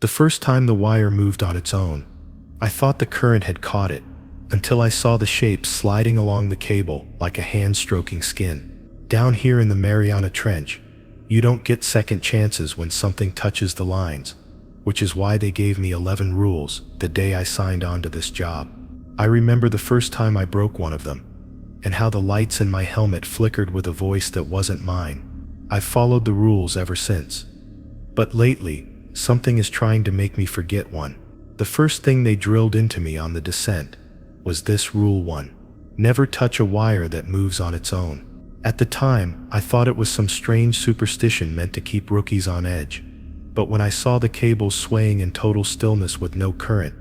The first time the wire moved on its own, I thought the current had caught it, until I saw the shape sliding along the cable like a hand stroking skin. Down here in the Mariana Trench, you don't get second chances when something touches the lines, which is why they gave me 11 rules the day I signed on to this job. I remember the first time I broke one of them, and how the lights in my helmet flickered with a voice that wasn't mine. I've followed the rules ever since. But lately, something is trying to make me forget one. The first thing they drilled into me on the descent was this Rule 1. Never touch a wire that moves on its own. At the time, I thought it was some strange superstition meant to keep rookies on edge. But when I saw the cables swaying in total stillness with no current,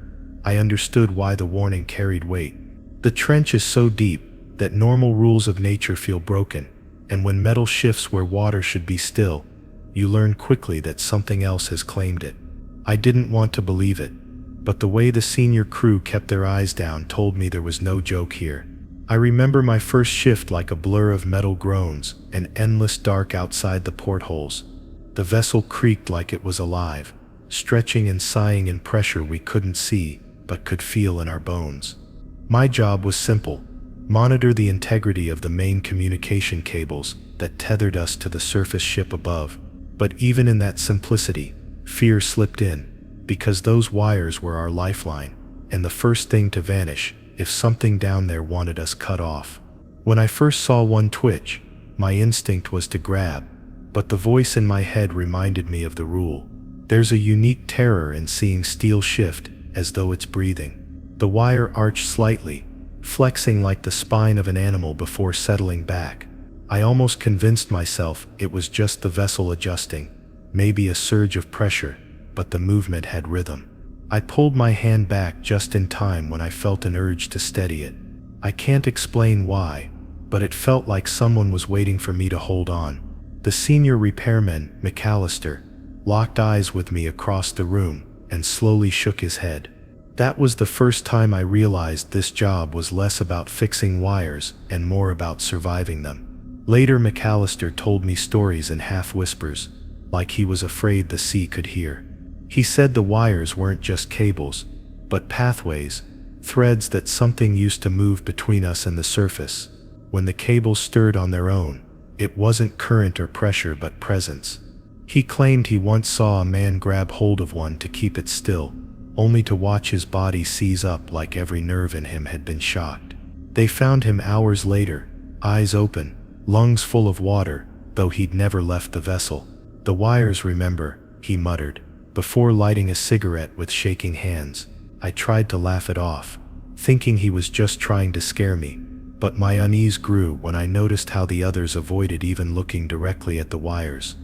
I understood why the warning carried weight. The trench is so deep that normal rules of nature feel broken, and when metal shifts where water should be still, you learn quickly that something else has claimed it. I didn't want to believe it, but the way the senior crew kept their eyes down told me there was no joke here. I remember my first shift like a blur of metal groans and endless dark outside the portholes. The vessel creaked like it was alive, stretching and sighing in pressure we couldn't see but could feel in our bones. My job was simple: monitor the integrity of the main communication cables that tethered us to the surface ship above. But even in that simplicity, fear slipped in, because those wires were our lifeline, and the first thing to vanish if something down there wanted us cut off. When I first saw one twitch, my instinct was to grab, but the voice in my head reminded me of the rule. There's a unique terror in seeing steel shift as though it's breathing. The wire arched slightly, flexing like the spine of an animal before settling back. I almost convinced myself it was just the vessel adjusting, maybe a surge of pressure, but the movement had rhythm. I pulled my hand back just in time when I felt an urge to steady it. I can't explain why, but it felt like someone was waiting for me to hold on. The senior repairman, McAllister, locked eyes with me across the room and slowly shook his head. That was the first time I realized this job was less about fixing wires and more about surviving them. Later, McAllister told me stories in half-whispers, like he was afraid the sea could hear. He said the wires weren't just cables, but pathways, threads that something used to move between us and the surface. When the cables stirred on their own, it wasn't current or pressure but presence. He claimed he once saw a man grab hold of one to keep it still, only to watch his body seize up like every nerve in him had been shocked. They found him hours later, eyes open, lungs full of water, though he'd never left the vessel. "The wires, remember," he muttered, before lighting a cigarette with shaking hands. I tried to laugh it off, thinking he was just trying to scare me, but my unease grew when I noticed how the others avoided even looking directly at the wires.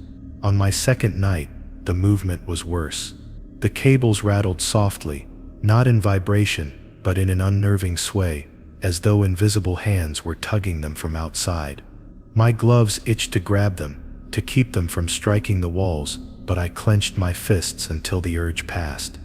On my second night, the movement was worse. The cables rattled softly, not in vibration, but in an unnerving sway, as though invisible hands were tugging them from outside. My gloves itched to grab them, to keep them from striking the walls, but I clenched my fists until the urge passed.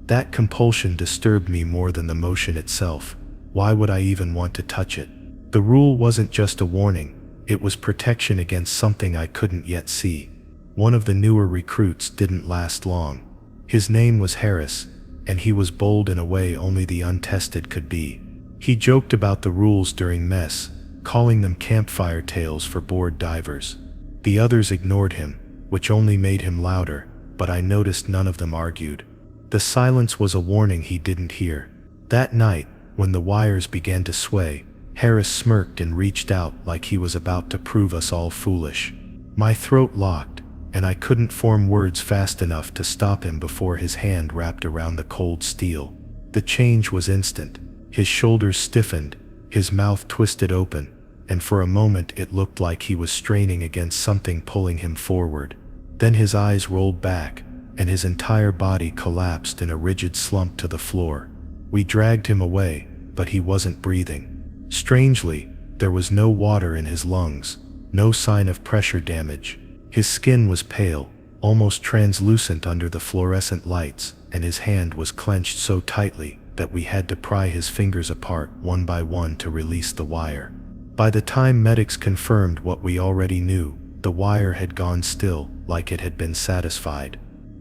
That compulsion disturbed me more than the motion itself. Why would I even want to touch it? The rule wasn't just a warning, it was protection against something I couldn't yet see. One of the newer recruits didn't last long. His name was Harris, and he was bold in a way only the untested could be. He joked about the rules during mess, calling them campfire tales for bored divers. The others ignored him, which only made him louder, but I noticed none of them argued. The silence was a warning he didn't hear. That night, when the wires began to sway, Harris smirked and reached out like he was about to prove us all foolish. My throat locked, and I couldn't form words fast enough to stop him before his hand wrapped around the cold steel. The change was instant. His shoulders stiffened, his mouth twisted open, and for a moment it looked like he was straining against something pulling him forward. Then his eyes rolled back, and his entire body collapsed in a rigid slump to the floor. We dragged him away, but he wasn't breathing. Strangely, there was no water in his lungs, no sign of pressure damage. His skin was pale, almost translucent under the fluorescent lights, and his hand was clenched so tightly that we had to pry his fingers apart one by one to release the wire. By the time medics confirmed what we already knew, the wire had gone still, like it had been satisfied.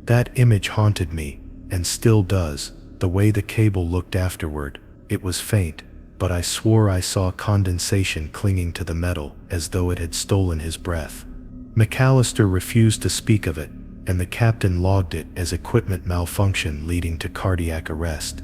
That image haunted me, and still does, the way the cable looked afterward. It was faint, but I swore I saw condensation clinging to the metal as though it had stolen his breath. McAllister refused to speak of it, and the captain logged it as equipment malfunction leading to cardiac arrest.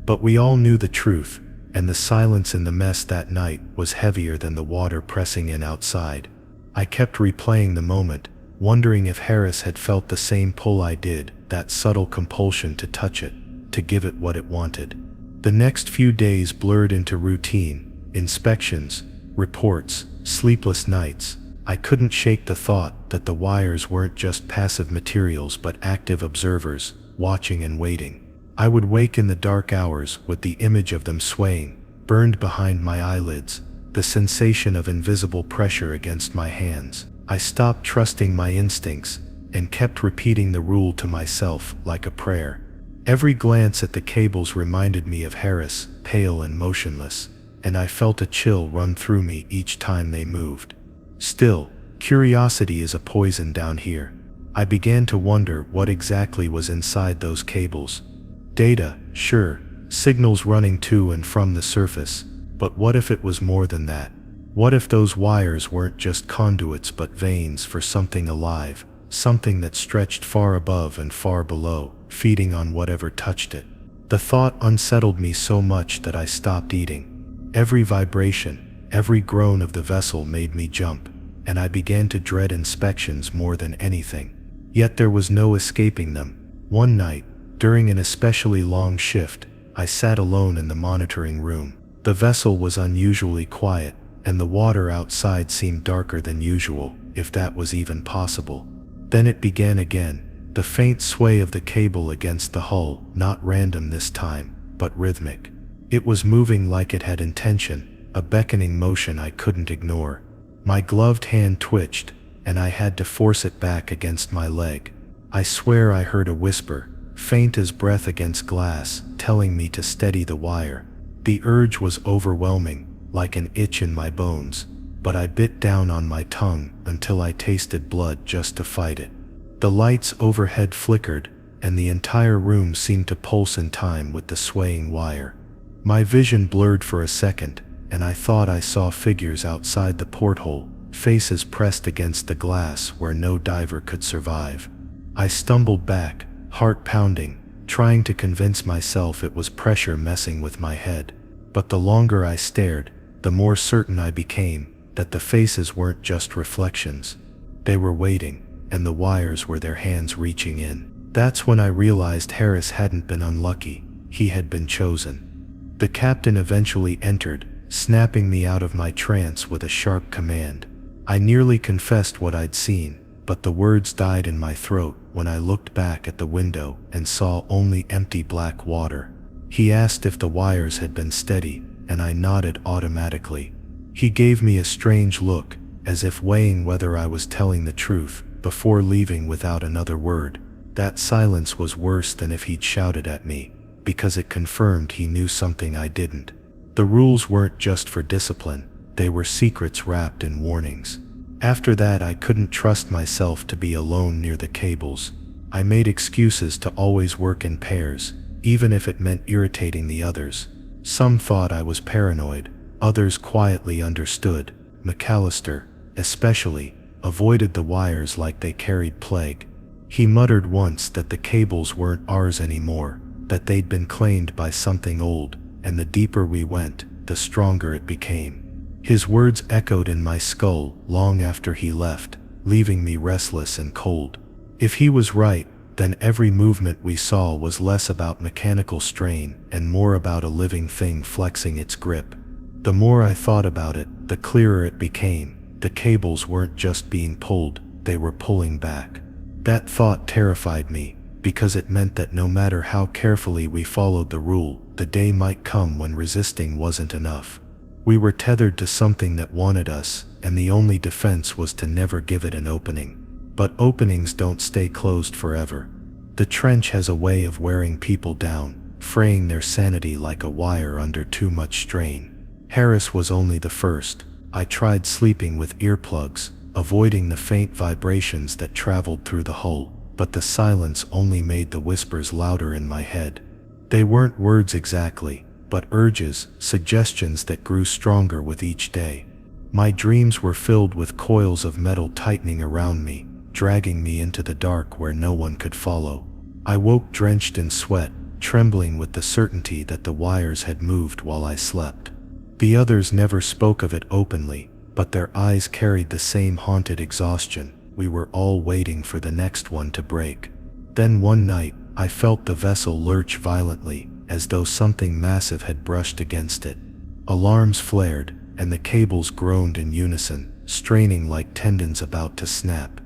But we all knew the truth, and the silence in the mess that night was heavier than the water pressing in outside. I kept replaying the moment, wondering if Harris had felt the same pull I did, that subtle compulsion to touch it, to give it what it wanted. The next few days blurred into routine, inspections, reports, sleepless nights. I couldn't shake the thought that the wires weren't just passive materials but active observers, watching and waiting. I would wake in the dark hours with the image of them swaying, burned behind my eyelids, the sensation of invisible pressure against my hands. I stopped trusting my instincts and kept repeating the rule to myself like a prayer. Every glance at the cables reminded me of Harris, pale and motionless, and I felt a chill run through me each time they moved. Still, curiosity is a poison down here. I began to wonder what exactly was inside those cables. Data, sure, signals running to and from the surface, but what if it was more than that? What if those wires weren't just conduits but veins for something alive, something that stretched far above and far below, feeding on whatever touched it? The thought unsettled me so much that I stopped eating. Every vibration, every groan of the vessel made me jump, and I began to dread inspections more than anything. Yet there was no escaping them. One night, during an especially long shift, I sat alone in the monitoring room. The vessel was unusually quiet, and the water outside seemed darker than usual, if that was even possible. Then it began again, the faint sway of the cable against the hull, not random this time, but rhythmic. It was moving like it had intention, a beckoning motion I couldn't ignore. My gloved hand twitched, and I had to force it back against my leg. I swear I heard a whisper, faint as breath against glass, telling me to steady the wire. The urge was overwhelming, like an itch in my bones, but I bit down on my tongue until I tasted blood just to fight it. The lights overhead flickered, and the entire room seemed to pulse in time with the swaying wire. My vision blurred for a second, and I thought I saw figures outside the porthole, faces pressed against the glass where no diver could survive. I stumbled back, heart pounding, trying to convince myself it was pressure messing with my head. But the longer I stared, the more certain I became that the faces weren't just reflections. They were waiting, and the wires were their hands reaching in. That's when I realized Harris hadn't been unlucky, he had been chosen. The captain eventually entered, snapping me out of my trance with a sharp command. I nearly confessed what I'd seen, but the words died in my throat when I looked back at the window and saw only empty black water. He asked if the wires had been steady, and I nodded automatically. He gave me a strange look, as if weighing whether I was telling the truth, before leaving without another word. That silence was worse than if he'd shouted at me, because it confirmed he knew something I didn't. The rules weren't just for discipline, they were secrets wrapped in warnings. After that, I couldn't trust myself to be alone near the cables. I made excuses to always work in pairs, even if it meant irritating the others. Some thought I was paranoid, others quietly understood. McAllister, especially, avoided the wires like they carried plague. He muttered once that the cables weren't ours anymore, that they'd been claimed by something old, and the deeper we went, the stronger it became. His words echoed in my skull long after he left, leaving me restless and cold. If he was right, then every movement we saw was less about mechanical strain and more about a living thing flexing its grip. The more I thought about it, the clearer it became. The cables weren't just being pulled, they were pulling back. That thought terrified me, because it meant that no matter how carefully we followed the rule, the day might come when resisting wasn't enough. We were tethered to something that wanted us, and the only defense was to never give it an opening. But openings don't stay closed forever. The trench has a way of wearing people down, fraying their sanity like a wire under too much strain. Harris was only the first. I tried sleeping with earplugs, avoiding the faint vibrations that traveled through the hull, but the silence only made the whispers louder in my head. They weren't words exactly, but urges, suggestions that grew stronger with each day. My dreams were filled with coils of metal tightening around me, dragging me into the dark where no one could follow. I woke drenched in sweat, trembling with the certainty that the wires had moved while I slept. The others never spoke of it openly, but their eyes carried the same haunted exhaustion. We were all waiting for the next one to break. Then one night, I felt the vessel lurch violently, as though something massive had brushed against it. Alarms flared, and the cables groaned in unison, straining like tendons about to snap.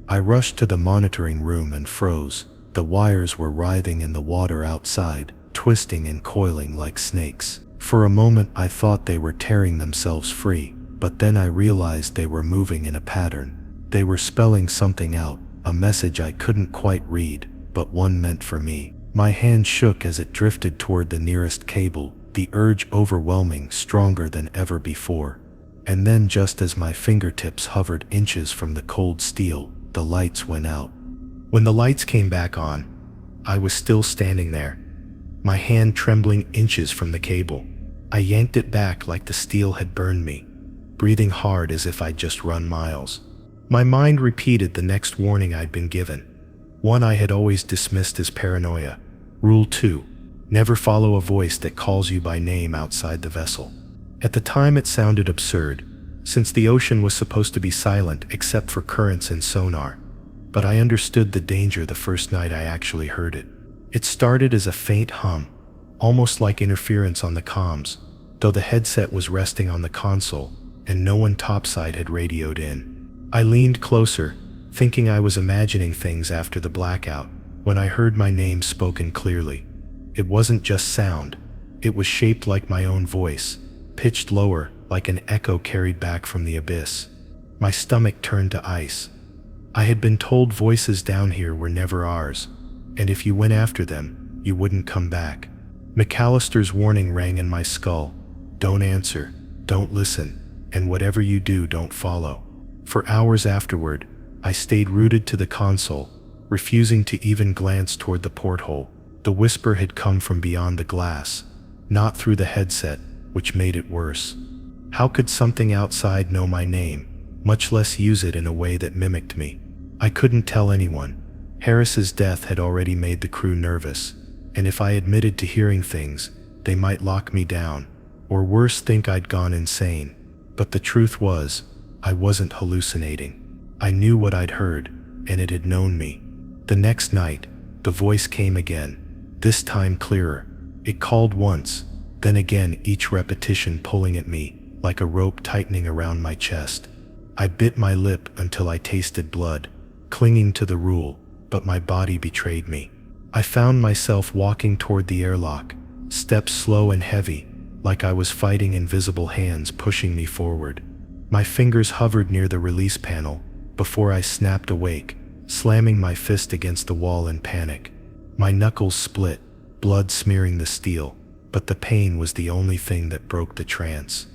I rushed to the monitoring room and froze. The wires were writhing in the water outside, twisting and coiling like snakes. For a moment I thought they were tearing themselves free, but then I realized they were moving in a pattern. They were spelling something out, a message I couldn't quite read, but one meant for me. My hand shook as it drifted toward the nearest cable, the urge overwhelming, stronger than ever before. And then, just as my fingertips hovered inches from the cold steel, the lights went out. When the lights came back on, I was still standing there, my hand trembling inches from the cable. I yanked it back like the steel had burned me, breathing hard as if I'd just run miles. My mind repeated the next warning I'd been given, one I had always dismissed as paranoia. Rule 2. Never follow a voice that calls you by name outside the vessel. At the time it sounded absurd, since the ocean was supposed to be silent except for currents and sonar. But I understood the danger the first night I actually heard it. It started as a faint hum, almost like interference on the comms, though the headset was resting on the console and no one topside had radioed in. I leaned closer, thinking I was imagining things after the blackout, when I heard my name spoken clearly. It wasn't just sound, it was shaped like my own voice, pitched lower, like an echo carried back from the abyss. My stomach turned to ice. I had been told voices down here were never ours, and if you went after them, you wouldn't come back. McAllister's warning rang in my skull. Don't answer, don't listen, and whatever you do, don't follow. For hours afterward, I stayed rooted to the console, refusing to even glance toward the porthole. The whisper had come from beyond the glass, not through the headset, which made it worse. How could something outside know my name, much less use it in a way that mimicked me? I couldn't tell anyone. Harris's death had already made the crew nervous, and if I admitted to hearing things, they might lock me down, or worse, think I'd gone insane. But the truth was, I wasn't hallucinating. I knew what I'd heard, and it had known me. The next night, the voice came again, this time clearer. It called once, then again, each repetition pulling at me, like a rope tightening around my chest. I bit my lip until I tasted blood, clinging to the rule, but my body betrayed me. I found myself walking toward the airlock, steps slow and heavy, like I was fighting invisible hands pushing me forward. My fingers hovered near the release panel before I snapped awake, slamming my fist against the wall in panic. My knuckles split, blood smearing the steel, but the pain was the only thing that broke the trance.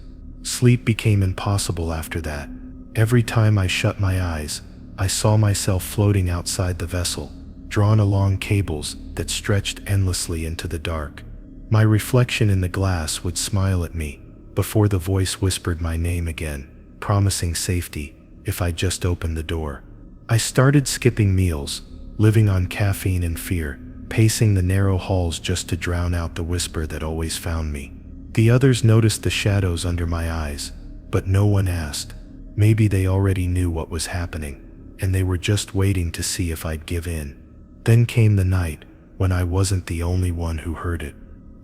Sleep became impossible after that. Every time I shut my eyes, I saw myself floating outside the vessel, drawn along cables that stretched endlessly into the dark. My reflection in the glass would smile at me before the voice whispered my name again, promising safety if I just opened the door. I started skipping meals, living on caffeine and fear, pacing the narrow halls just to drown out the whisper that always found me. The others noticed the shadows under my eyes, but no one asked. Maybe they already knew what was happening, and they were just waiting to see if I'd give in. Then came the night when I wasn't the only one who heard it.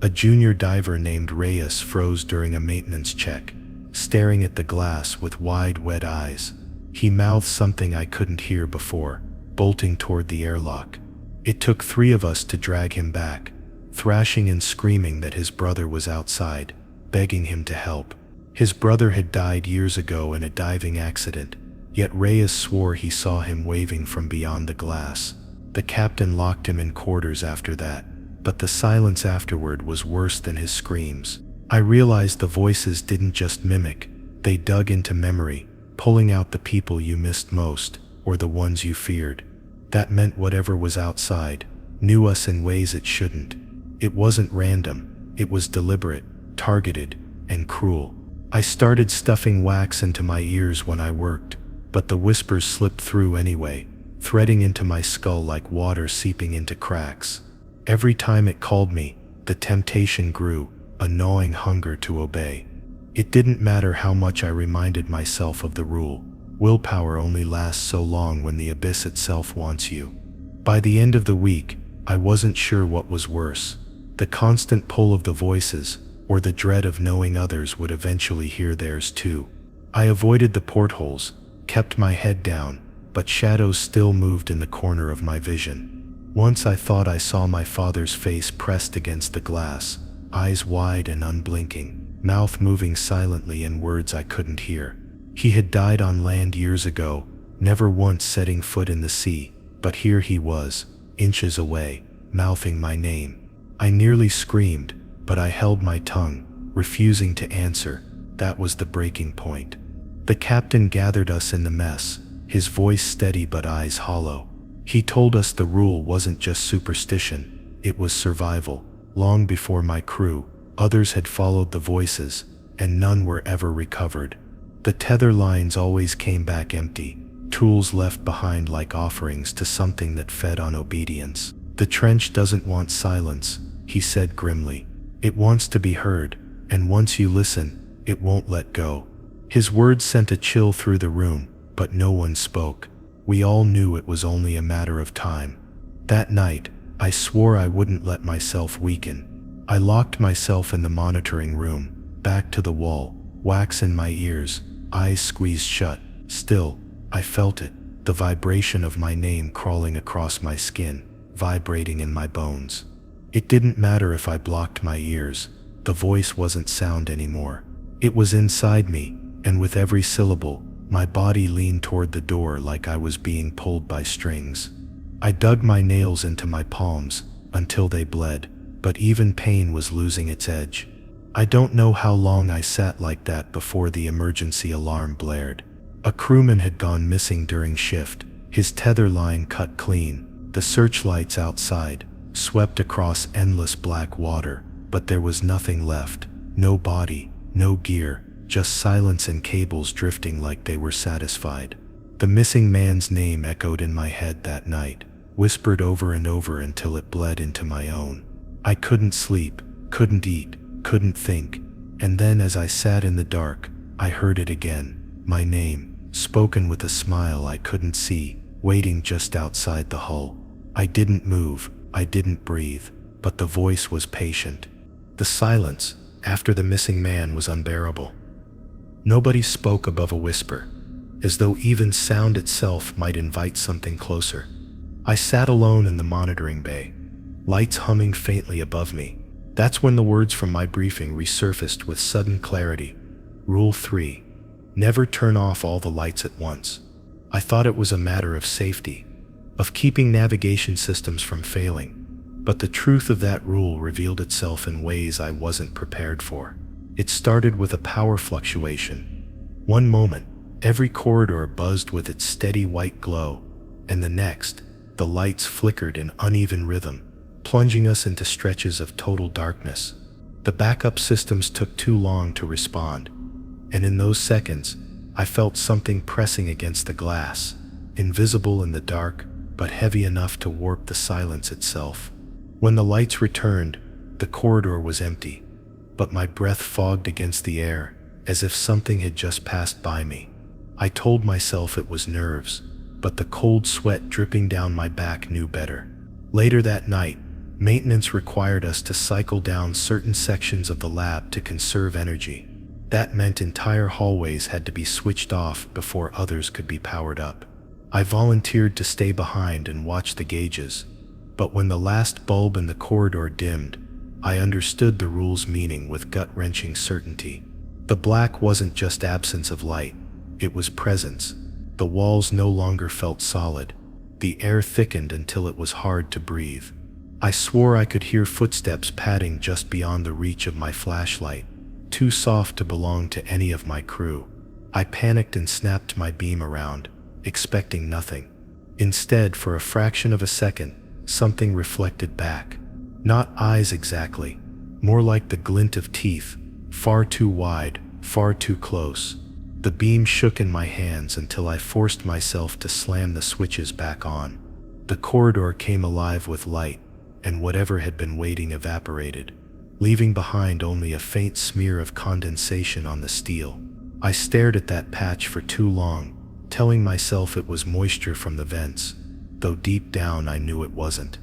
A junior diver named Reyes froze during a maintenance check, staring at the glass with wide, wet eyes. He mouthed something I couldn't hear before, bolting toward the airlock. It took 3 of us to drag him back, thrashing and screaming that his brother was outside, begging him to help. His brother had died years ago in a diving accident, yet Reyes swore he saw him waving from beyond the glass. The captain locked him in quarters after that, but the silence afterward was worse than his screams. I realized the voices didn't just mimic, they dug into memory, pulling out the people you missed most, or the ones you feared. That meant whatever was outside knew us in ways it shouldn't. It wasn't random, it was deliberate, targeted, and cruel. I started stuffing wax into my ears when I worked, but the whispers slipped through anyway, threading into my skull like water seeping into cracks. Every time it called me, the temptation grew, a gnawing hunger to obey. It didn't matter how much I reminded myself of the rule. Willpower only lasts so long when the abyss itself wants you. By the end of the week, I wasn't sure what was worse, the constant pull of the voices, or the dread of knowing others would eventually hear theirs too. I avoided the portholes, kept my head down, but shadows still moved in the corner of my vision. Once I thought I saw my father's face pressed against the glass, eyes wide and unblinking, mouth moving silently in words I couldn't hear. He had died on land years ago, never once setting foot in the sea, but here he was, inches away, mouthing my name. I nearly screamed, but I held my tongue, refusing to answer. That was the breaking point. The captain gathered us in the mess, his voice steady but eyes hollow. He told us the rule wasn't just superstition, it was survival. Long before my crew, others had followed the voices, and none were ever recovered. The tether lines always came back empty, tools left behind like offerings to something that fed on obedience. The trench doesn't want silence, he said grimly. It wants to be heard, and once you listen, it won't let go. His words sent a chill through the room, but no one spoke. We all knew it was only a matter of time. That night, I swore I wouldn't let myself weaken. I locked myself in the monitoring room, back to the wall, wax in my ears, eyes squeezed shut. Still, I felt it, the vibration of my name crawling across my skin, vibrating in my bones. It didn't matter if I blocked my ears, the voice wasn't sound anymore. It was inside me, and with every syllable, my body leaned toward the door like I was being pulled by strings. I dug my nails into my palms, until they bled, but even pain was losing its edge. I don't know how long I sat like that before the emergency alarm blared. A crewman had gone missing during shift, his tether line cut clean, the searchlights outside, swept across endless black water, but there was nothing left, no body, no gear, just silence and cables drifting like they were satisfied. The missing man's name echoed in my head that night, whispered over and over until it bled into my own. I couldn't sleep, couldn't eat, couldn't think, and then as I sat in the dark, I heard it again, my name, spoken with a smile I couldn't see, waiting just outside the hull. I didn't move, I didn't breathe, but the voice was patient. The silence, after the missing man, was unbearable. Nobody spoke above a whisper, as though even sound itself might invite something closer. I sat alone in the monitoring bay, lights humming faintly above me. That's when the words from my briefing resurfaced with sudden clarity. Rule 3. Never turn off all the lights at once. I thought it was a matter of safety, of keeping navigation systems from failing, but the truth of that rule revealed itself in ways I wasn't prepared for. It started with a power fluctuation. One moment, every corridor buzzed with its steady white glow, and the next, the lights flickered in uneven rhythm, plunging us into stretches of total darkness. The backup systems took too long to respond, and in those seconds, I felt something pressing against the glass, invisible in the dark, but heavy enough to warp the silence itself. When the lights returned, the corridor was empty, but my breath fogged against the air, as if something had just passed by me. I told myself it was nerves, but the cold sweat dripping down my back knew better. Later that night, maintenance required us to cycle down certain sections of the lab to conserve energy. That meant entire hallways had to be switched off before others could be powered up. I volunteered to stay behind and watch the gauges, but when the last bulb in the corridor dimmed, I understood the rule's meaning with gut-wrenching certainty. The black wasn't just absence of light, it was presence. The walls no longer felt solid. The air thickened until it was hard to breathe. I swore I could hear footsteps padding just beyond the reach of my flashlight, too soft to belong to any of my crew. I panicked and snapped my beam around, expecting nothing. Instead, for a fraction of a second, something reflected back. Not eyes exactly, more like the glint of teeth, far too wide, far too close. The beam shook in my hands until I forced myself to slam the switches back on. The corridor came alive with light, and whatever had been waiting evaporated, leaving behind only a faint smear of condensation on the steel. I stared at that patch for too long, telling myself it was moisture from the vents, though deep down I knew it wasn't.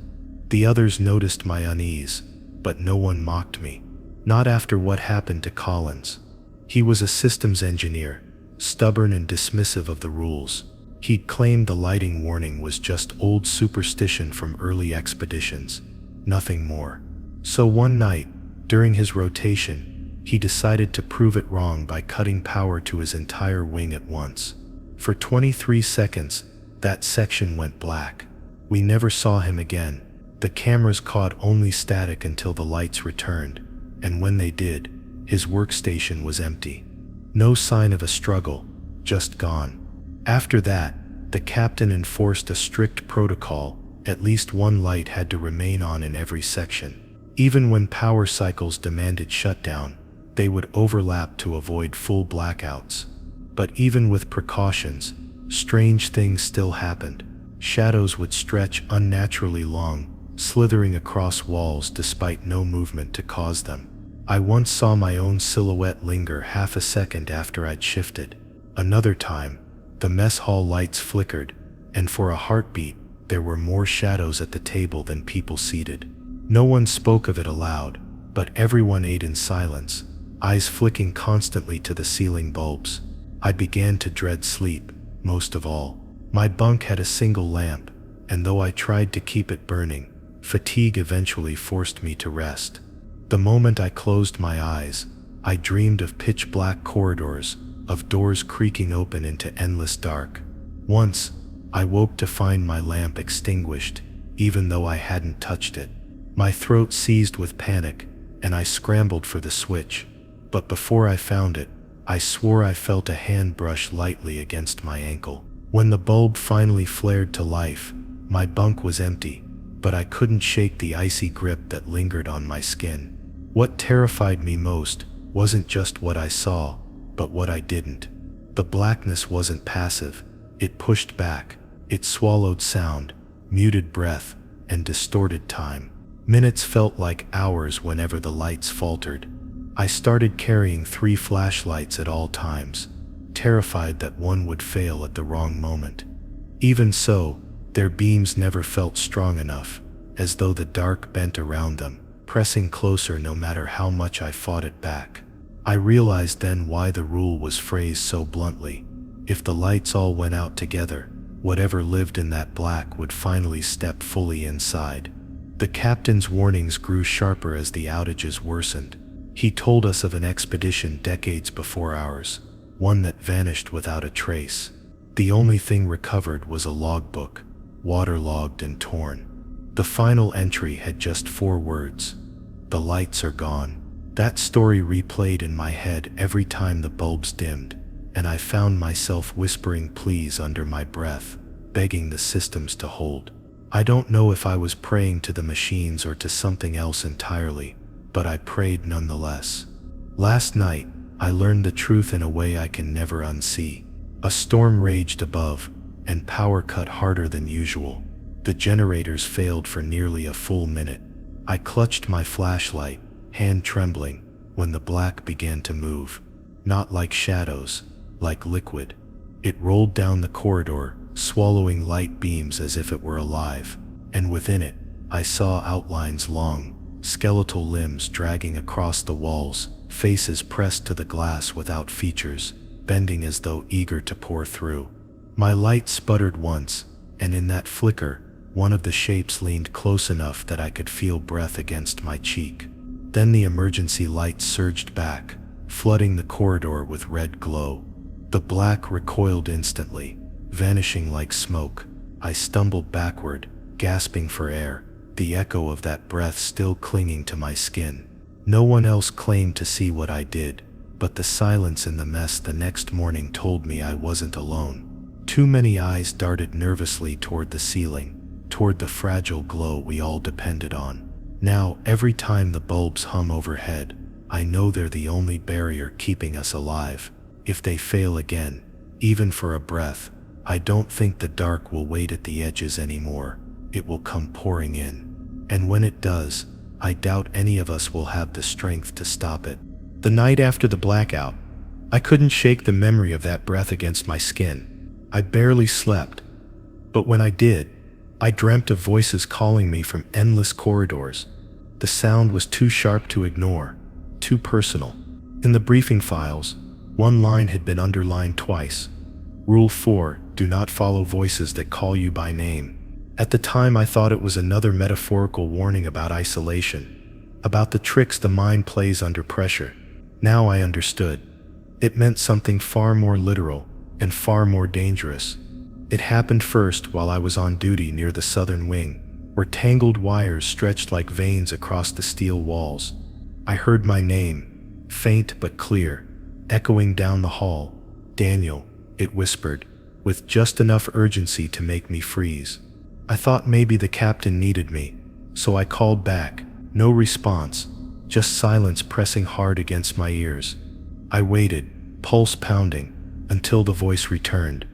The others noticed my unease, but no one mocked me. Not after what happened to Collins. He was a systems engineer, stubborn and dismissive of the rules. He'd claimed the lighting warning was just old superstition from early expeditions, nothing more. So one night, during his rotation, he decided to prove it wrong by cutting power to his entire wing at once. For 23 seconds, that section went black. We never saw him again. The cameras caught only static until the lights returned, and when they did, his workstation was empty. No sign of a struggle, just gone. After that, the captain enforced a strict protocol. At least one light had to remain on in every section. Even when power cycles demanded shutdown, they would overlap to avoid full blackouts. But even with precautions, strange things still happened. Shadows would stretch unnaturally long, slithering across walls despite no movement to cause them. I once saw my own silhouette linger half a second after I'd shifted. Another time, the mess hall lights flickered, and for a heartbeat, there were more shadows at the table than people seated. No one spoke of it aloud, but everyone ate in silence, eyes flicking constantly to the ceiling bulbs. I began to dread sleep, most of all. My bunk had a single lamp, and though I tried to keep it burning, fatigue eventually forced me to rest. The moment I closed my eyes, I dreamed of pitch-black corridors, of doors creaking open into endless dark. Once, I woke to find my lamp extinguished, even though I hadn't touched it. My throat seized with panic, and I scrambled for the switch. But before I found it, I swore I felt a hand brush lightly against my ankle. When the bulb finally flared to life, my bunk was empty, but I couldn't shake the icy grip that lingered on my skin. What terrified me most wasn't just what I saw, but what I didn't. The blackness wasn't passive. It pushed back. It swallowed sound, muted breath, and distorted time. Minutes felt like hours whenever the lights faltered. I started carrying 3 flashlights at all times, terrified that one would fail at the wrong moment. Even so, their beams never felt strong enough, as though the dark bent around them, pressing closer no matter how much I fought it back. I realized then why the rule was phrased so bluntly. If the lights all went out together, whatever lived in that black would finally step fully inside. The captain's warnings grew sharper as the outages worsened. He told us of an expedition decades before ours, one that vanished without a trace. The only thing recovered was a logbook, waterlogged and torn. The final entry had just 4 words: "The lights are gone." That story replayed in my head every time the bulbs dimmed, and I found myself whispering pleas under my breath, begging the systems to hold. I don't know if I was praying to the machines or to something else entirely, but I prayed nonetheless. Last night, I learned the truth in a way I can never unsee. A storm raged above, and power cut harder than usual. The generators failed for nearly a full minute. I clutched my flashlight, hand trembling, when the black began to move. Not like shadows, like liquid. It rolled down the corridor, swallowing light beams as if it were alive, and within it, I saw outlines long, skeletal limbs dragging across the walls, faces pressed to the glass without features, bending as though eager to pour through. My light sputtered once, and in that flicker, one of the shapes leaned close enough that I could feel breath against my cheek. Then the emergency light surged back, flooding the corridor with red glow. The black recoiled instantly, vanishing like smoke. I stumbled backward, gasping for air, the echo of that breath still clinging to my skin. No one else claimed to see what I did, but the silence in the mess the next morning told me I wasn't alone. Too many eyes darted nervously toward the ceiling, toward the fragile glow we all depended on. Now, every time the bulbs hum overhead, I know they're the only barrier keeping us alive. If they fail again, even for a breath, I don't think the dark will wait at the edges anymore. It will come pouring in. And when it does, I doubt any of us will have the strength to stop it. The night after the blackout, I couldn't shake the memory of that breath against my skin. I barely slept, but when I did, I dreamt of voices calling me from endless corridors. The sound was too sharp to ignore, too personal. In the briefing files, one line had been underlined twice. Rule 4, do not follow voices that call you by name. At the time, I thought it was another metaphorical warning about isolation, about the tricks the mind plays under pressure. Now I understood. It meant something far more literal and far more dangerous. It happened first while I was on duty near the southern wing, where tangled wires stretched like veins across the steel walls. I heard my name, faint but clear, echoing down the hall. Daniel, it whispered, with just enough urgency to make me freeze. I thought maybe the captain needed me, so I called back. No response, just silence pressing hard against my ears. I waited, pulse pounding, until the voice returned,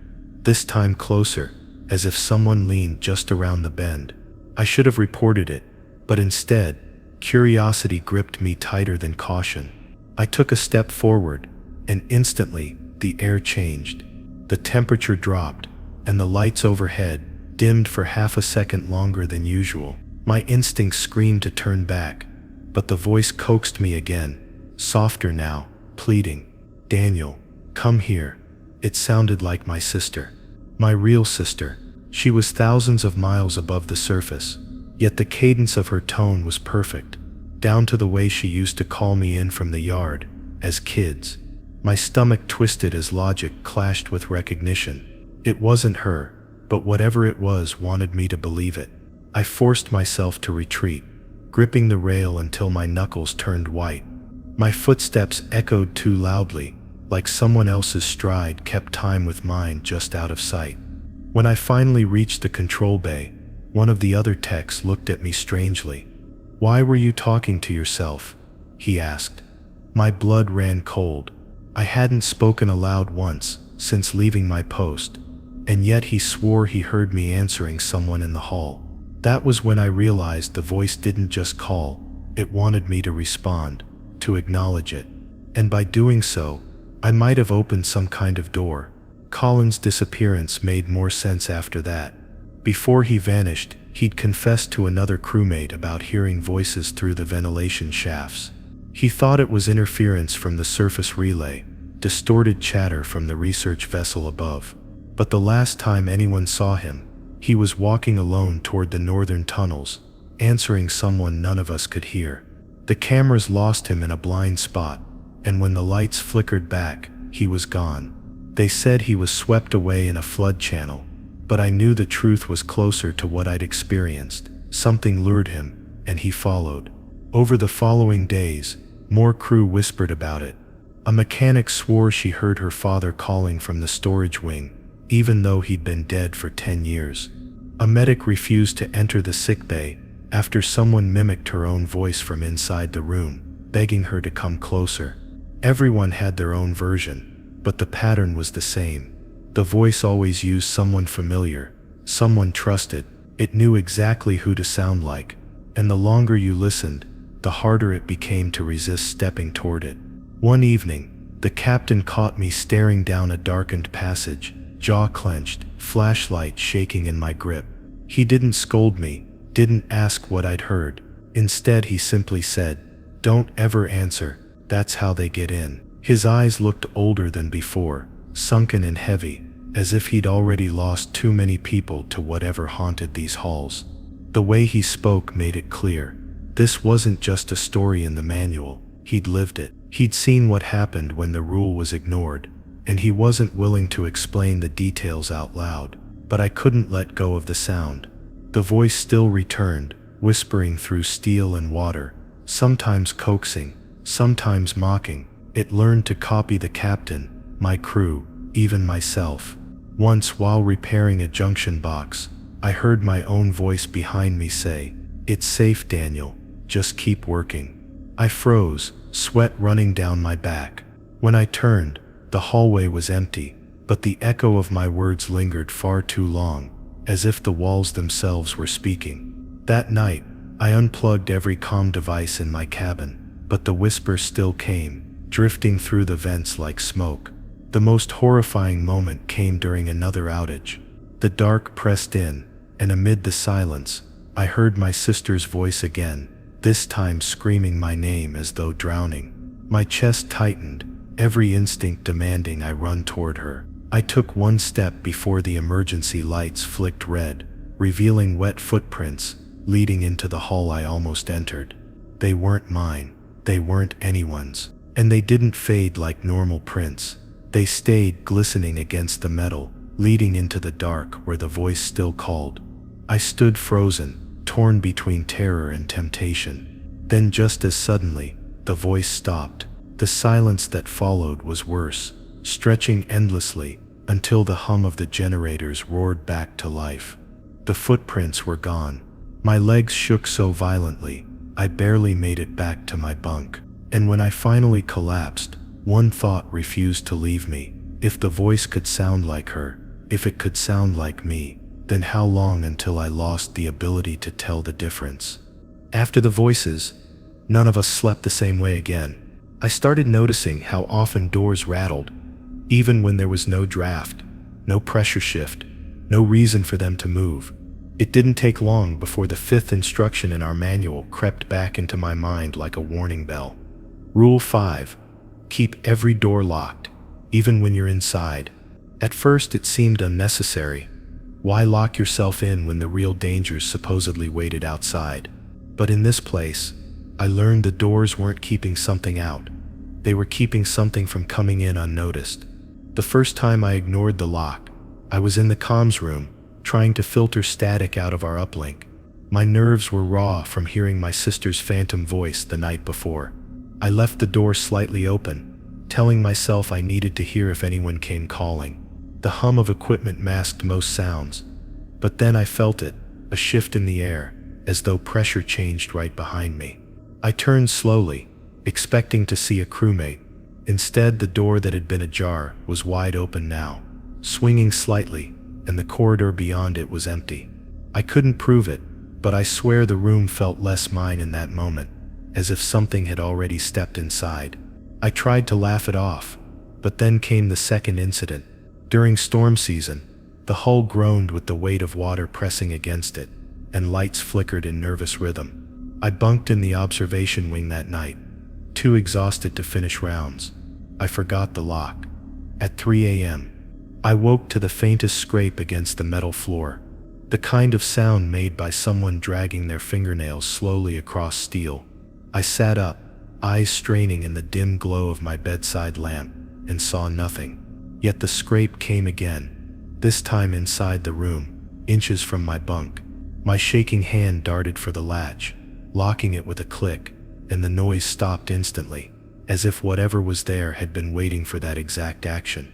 this time closer, as if someone leaned just around the bend. I should have reported it, but instead, curiosity gripped me tighter than caution. I took a step forward, and instantly, the air changed. The temperature dropped, and the lights overhead dimmed for half a second longer than usual. My instincts screamed to turn back, but the voice coaxed me again, softer now, pleading. Daniel, come here. It sounded like my sister. My real sister. She was thousands of miles above the surface, yet the cadence of her tone was perfect, down to the way she used to call me in from the yard, as kids. My stomach twisted as logic clashed with recognition. It wasn't her, but whatever it was wanted me to believe it. I forced myself to retreat, gripping the rail until my knuckles turned white. My footsteps echoed too loudly, like someone else's stride kept time with mine just out of sight. When I finally reached the control bay, one of the other techs looked at me strangely. Why were you talking to yourself? He asked. My blood ran cold. I hadn't spoken aloud once since leaving my post, and yet he swore he heard me answering someone in the hall. That was when I realized the voice didn't just call, it wanted me to respond, to acknowledge it. And by doing so, I might have opened some kind of door. Colin's disappearance made more sense after that. Before he vanished, he'd confessed to another crewmate about hearing voices through the ventilation shafts. He thought it was interference from the surface relay, distorted chatter from the research vessel above. But the last time anyone saw him, he was walking alone toward the northern tunnels, answering someone none of us could hear. The cameras lost him in a blind spot, and when the lights flickered back, he was gone. They said he was swept away in a flood channel, but I knew the truth was closer to what I'd experienced. Something lured him, and he followed. Over the following days, more crew whispered about it. A mechanic swore she heard her father calling from the storage wing, even though he'd been dead for 10 years. A medic refused to enter the sickbay after someone mimicked her own voice from inside the room, begging her to come closer. Everyone had their own version, but the pattern was the same. The voice always used someone familiar, someone trusted. It knew exactly who to sound like, and the longer you listened, the harder it became to resist stepping toward it. One evening, the captain caught me staring down a darkened passage, jaw clenched, flashlight shaking in my grip. He didn't scold me, didn't ask what I'd heard. Instead, he simply said, "Don't ever answer. That's how they get in." His eyes looked older than before, sunken and heavy, as if he'd already lost too many people to whatever haunted these halls. The way he spoke made it clear. This wasn't just a story in the manual, he'd lived it. He'd seen what happened when the rule was ignored, and he wasn't willing to explain the details out loud. But I couldn't let go of the sound. The voice still returned, whispering through steel and water, sometimes coaxing, sometimes mocking. It learned to copy the captain, my crew, even myself. Once, while repairing a junction box, I heard my own voice behind me say, "It's safe, Daniel. Just keep working." I froze, sweat running down my back. When I turned, the hallway was empty, but the echo of my words lingered far too long, as if the walls themselves were speaking. That night, I unplugged every comm device in my cabin, but the whisper still came, drifting through the vents like smoke. The most horrifying moment came during another outage. The dark pressed in, and amid the silence, I heard my sister's voice again, this time screaming my name as though drowning. My chest tightened, every instinct demanding I run toward her. I took one step before the emergency lights flicked red, revealing wet footprints leading into the hall I almost entered. They weren't mine, they weren't anyone's, and they didn't fade like normal prints. They stayed glistening against the metal, leading into the dark where the voice still called. I stood frozen, torn between terror and temptation. Then just as suddenly, the voice stopped. The silence that followed was worse, stretching endlessly until the hum of the generators roared back to life. The footprints were gone. My legs shook so violently, I barely made it back to my bunk. And when I finally collapsed, one thought refused to leave me. If the voice could sound like her, if it could sound like me, then how long until I lost the ability to tell the difference? After the voices, none of us slept the same way again. I started noticing how often doors rattled, even when there was no draft, no pressure shift, no reason for them to move. It didn't take long before the fifth instruction in our manual crept back into my mind like a warning bell. Rule 5. Keep every door locked, even when you're inside. At first it seemed unnecessary. Why lock yourself in when the real dangers supposedly waited outside? But in this place, I learned the doors weren't keeping something out. They were keeping something from coming in unnoticed. The first time I ignored the lock, I was in the comms room, trying to filter static out of our uplink. My nerves were raw from hearing my sister's phantom voice the night before. I left the door slightly open, telling myself I needed to hear if anyone came calling. The hum of equipment masked most sounds, but then I felt it, a shift in the air, as though pressure changed right behind me. I turned slowly, expecting to see a crewmate. Instead, the door that had been ajar was wide open now, swinging slightly, and the corridor beyond it was empty. I couldn't prove it, but I swear the room felt less mine in that moment, as if something had already stepped inside. I tried to laugh it off, but then came the second incident. During storm season, the hull groaned with the weight of water pressing against it, and lights flickered in nervous rhythm. I bunked in the observation wing that night, too exhausted to finish rounds. I forgot the lock. At 3 a.m., I woke to the faintest scrape against the metal floor, the kind of sound made by someone dragging their fingernails slowly across steel. I sat up, eyes straining in the dim glow of my bedside lamp, and saw nothing. Yet the scrape came again, this time inside the room, inches from my bunk. My shaking hand darted for the latch, locking it with a click, and the noise stopped instantly, as if whatever was there had been waiting for that exact action.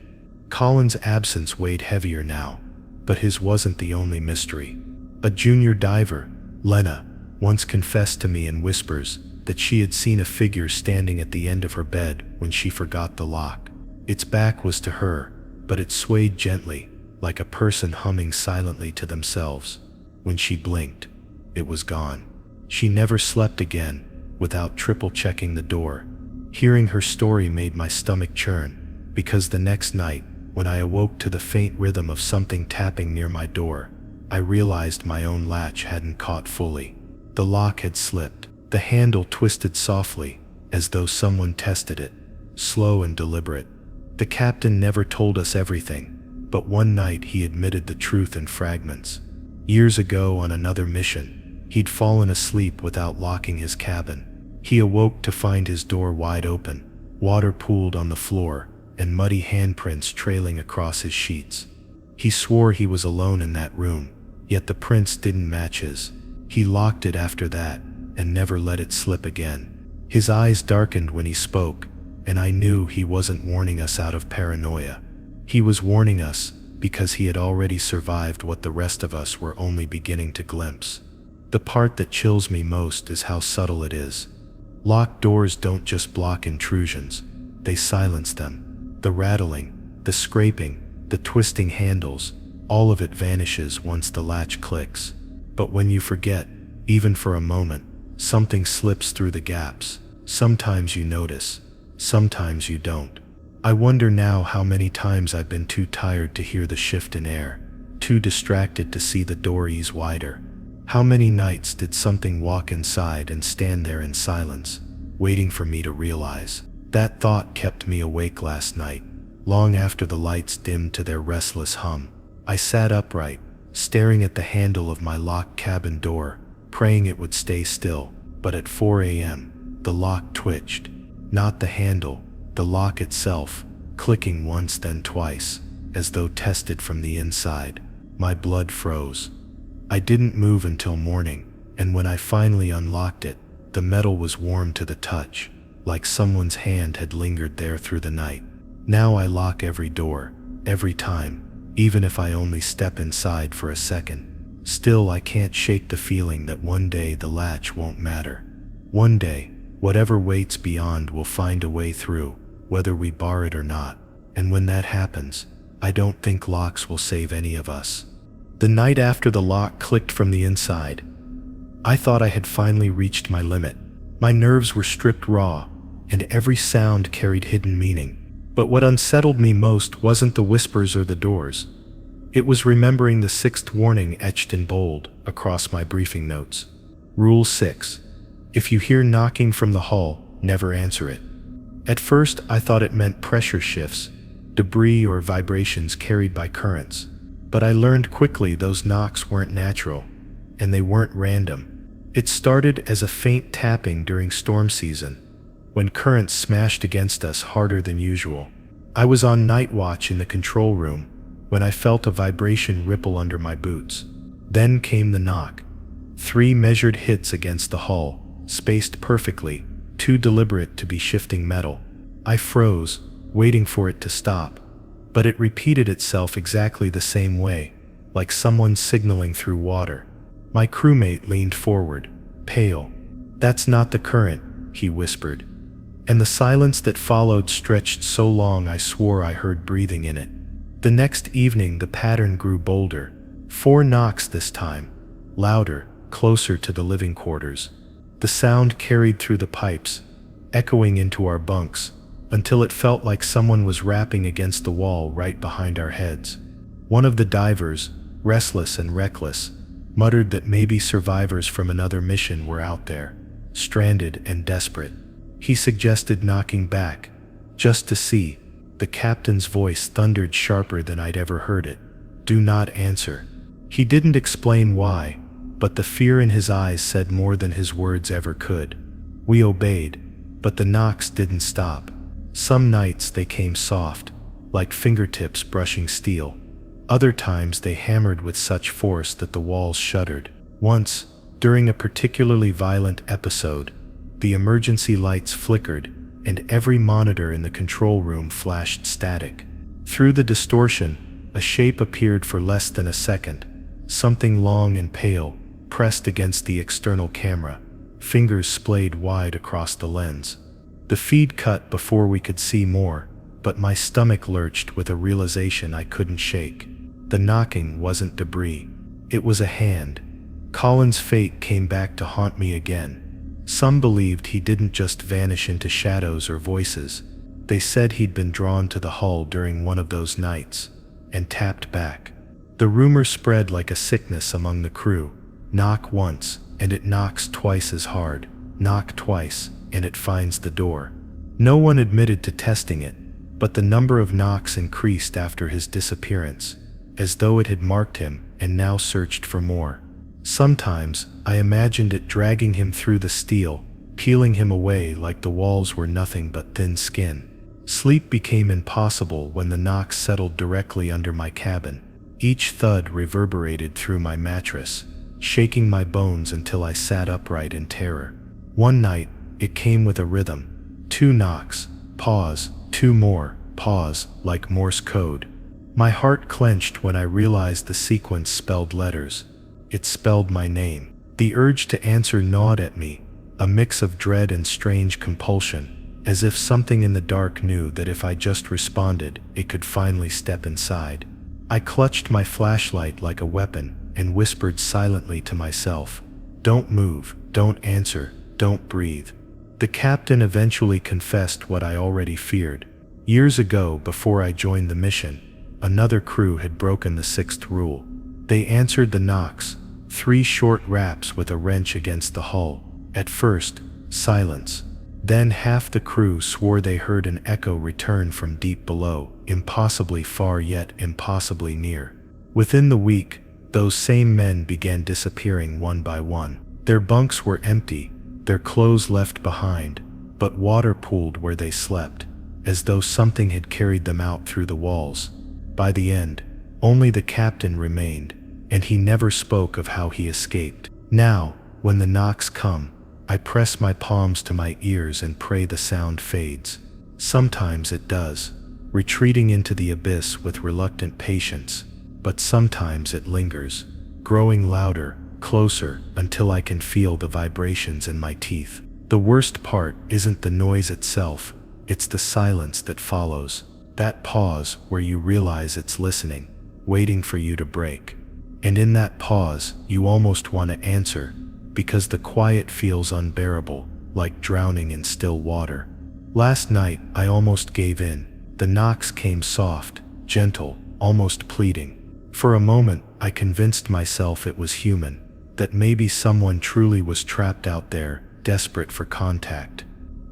Colin's absence weighed heavier now, but his wasn't the only mystery. A junior diver, Lena, once confessed to me in whispers that she had seen a figure standing at the end of her bed when she forgot the lock. Its back was to her, but it swayed gently, like a person humming silently to themselves. When she blinked, it was gone. She never slept again without triple-checking the door. Hearing her story made my stomach churn, because the next night, when I awoke to the faint rhythm of something tapping near my door, I realized my own latch hadn't caught fully. The lock had slipped. The handle twisted softly, as though someone tested it, slow and deliberate. The captain never told us everything, but one night he admitted the truth in fragments. Years ago on another mission, he'd fallen asleep without locking his cabin. He awoke to find his door wide open, water pooled on the floor, and muddy handprints trailing across his sheets. He swore he was alone in that room, yet the prints didn't match his. He locked it after that, and never let it slip again. His eyes darkened when he spoke, and I knew he wasn't warning us out of paranoia. He was warning us because he had already survived what the rest of us were only beginning to glimpse. The part that chills me most is how subtle it is. Locked doors don't just block intrusions, they silence them. The rattling, the scraping, the twisting handles, all of it vanishes once the latch clicks. But when you forget, even for a moment, something slips through the gaps. Sometimes you notice, sometimes you don't. I wonder now how many times I've been too tired to hear the shift in air, too distracted to see the door ease wider. How many nights did something walk inside and stand there in silence, waiting for me to realize? That thought kept me awake last night, long after the lights dimmed to their restless hum. I sat upright, staring at the handle of my locked cabin door, praying it would stay still. But at 4 a.m., the lock twitched. Not the handle, the lock itself, clicking once then twice, as though tested from the inside. My blood froze. I didn't move until morning, and when I finally unlocked it, the metal was warm to the touch, like someone's hand had lingered there through the night. Now I lock every door, every time, even if I only step inside for a second. Still, I can't shake the feeling that one day the latch won't matter. One day, whatever waits beyond will find a way through, whether we bar it or not. And when that happens, I don't think locks will save any of us. The night after the lock clicked from the inside, I thought I had finally reached my limit. My nerves were stripped raw, and every sound carried hidden meaning. But what unsettled me most wasn't the whispers or the doors. It was remembering the sixth warning etched in bold across my briefing notes. Rule 6. If you hear knocking from the hall, never answer it. At first, I thought it meant pressure shifts, debris or vibrations carried by currents. But I learned quickly those knocks weren't natural, and they weren't random. It started as a faint tapping during storm season, when currents smashed against us harder than usual. I was on night watch in the control room when I felt a vibration ripple under my boots. Then came the knock. 3 measured hits against the hull, spaced perfectly, too deliberate to be shifting metal. I froze, waiting for it to stop. But it repeated itself exactly the same way, like someone signaling through water. My crewmate leaned forward, pale. "That's not the current," he whispered. And the silence that followed stretched so long I swore I heard breathing in it. The next evening the pattern grew bolder. 4 knocks this time, louder, closer to the living quarters. The sound carried through the pipes, echoing into our bunks, until it felt like someone was rapping against the wall right behind our heads. One of the divers, restless and reckless, muttered that maybe survivors from another mission were out there, stranded and desperate. He suggested knocking back, just to see. The captain's voice thundered sharper than I'd ever heard it. "Do not answer." He didn't explain why, but the fear in his eyes said more than his words ever could. We obeyed, but the knocks didn't stop. Some nights they came soft, like fingertips brushing steel. Other times they hammered with such force that the walls shuddered. Once, during a particularly violent episode, the emergency lights flickered, and every monitor in the control room flashed static. Through the distortion, a shape appeared for less than a second, something long and pale, pressed against the external camera, fingers splayed wide across the lens. The feed cut before we could see more, but my stomach lurched with a realization I couldn't shake. The knocking wasn't debris. It was a hand. Colin's fate came back to haunt me again. Some believed he didn't just vanish into shadows or voices. They said he'd been drawn to the hull during one of those nights, and tapped back. The rumor spread like a sickness among the crew. Knock once, and it knocks twice as hard. Knock twice, and it finds the door. No one admitted to testing it, but the number of knocks increased after his disappearance, as though it had marked him and now searched for more. Sometimes I imagined it dragging him through the steel, peeling him away like the walls were nothing but thin skin. Sleep became impossible when the knocks settled directly under my cabin. Each thud reverberated through my mattress, shaking my bones until I sat upright in terror. One night, it came with a rhythm. 2 knocks, pause, 2 more, pause, like Morse code. My heart clenched when I realized the sequence spelled letters. It spelled my name. The urge to answer gnawed at me, a mix of dread and strange compulsion, as if something in the dark knew that if I just responded, it could finally step inside. I clutched my flashlight like a weapon and whispered silently to myself, "Don't move, don't answer, don't breathe." The captain eventually confessed what I already feared. Years ago, before I joined the mission, another crew had broken the sixth rule. They answered the knocks, 3 short raps with a wrench against the hull. At first, silence. Then half the crew swore they heard an echo return from deep below, impossibly far yet impossibly near. Within the week, those same men began disappearing one by one. Their bunks were empty, their clothes left behind, but water pooled where they slept, as though something had carried them out through the walls. By the end, only the captain remained, and he never spoke of how he escaped. Now, when the knocks come, I press my palms to my ears and pray the sound fades. Sometimes it does, retreating into the abyss with reluctant patience, but sometimes it lingers, growing louder, closer, until I can feel the vibrations in my teeth. The worst part isn't the noise itself, it's the silence that follows. That pause where you realize it's listening, waiting for you to break. And in that pause, you almost want to answer, because the quiet feels unbearable, like drowning in still water. Last night, I almost gave in. The knocks came soft, gentle, almost pleading. For a moment, I convinced myself it was human, that maybe someone truly was trapped out there, desperate for contact.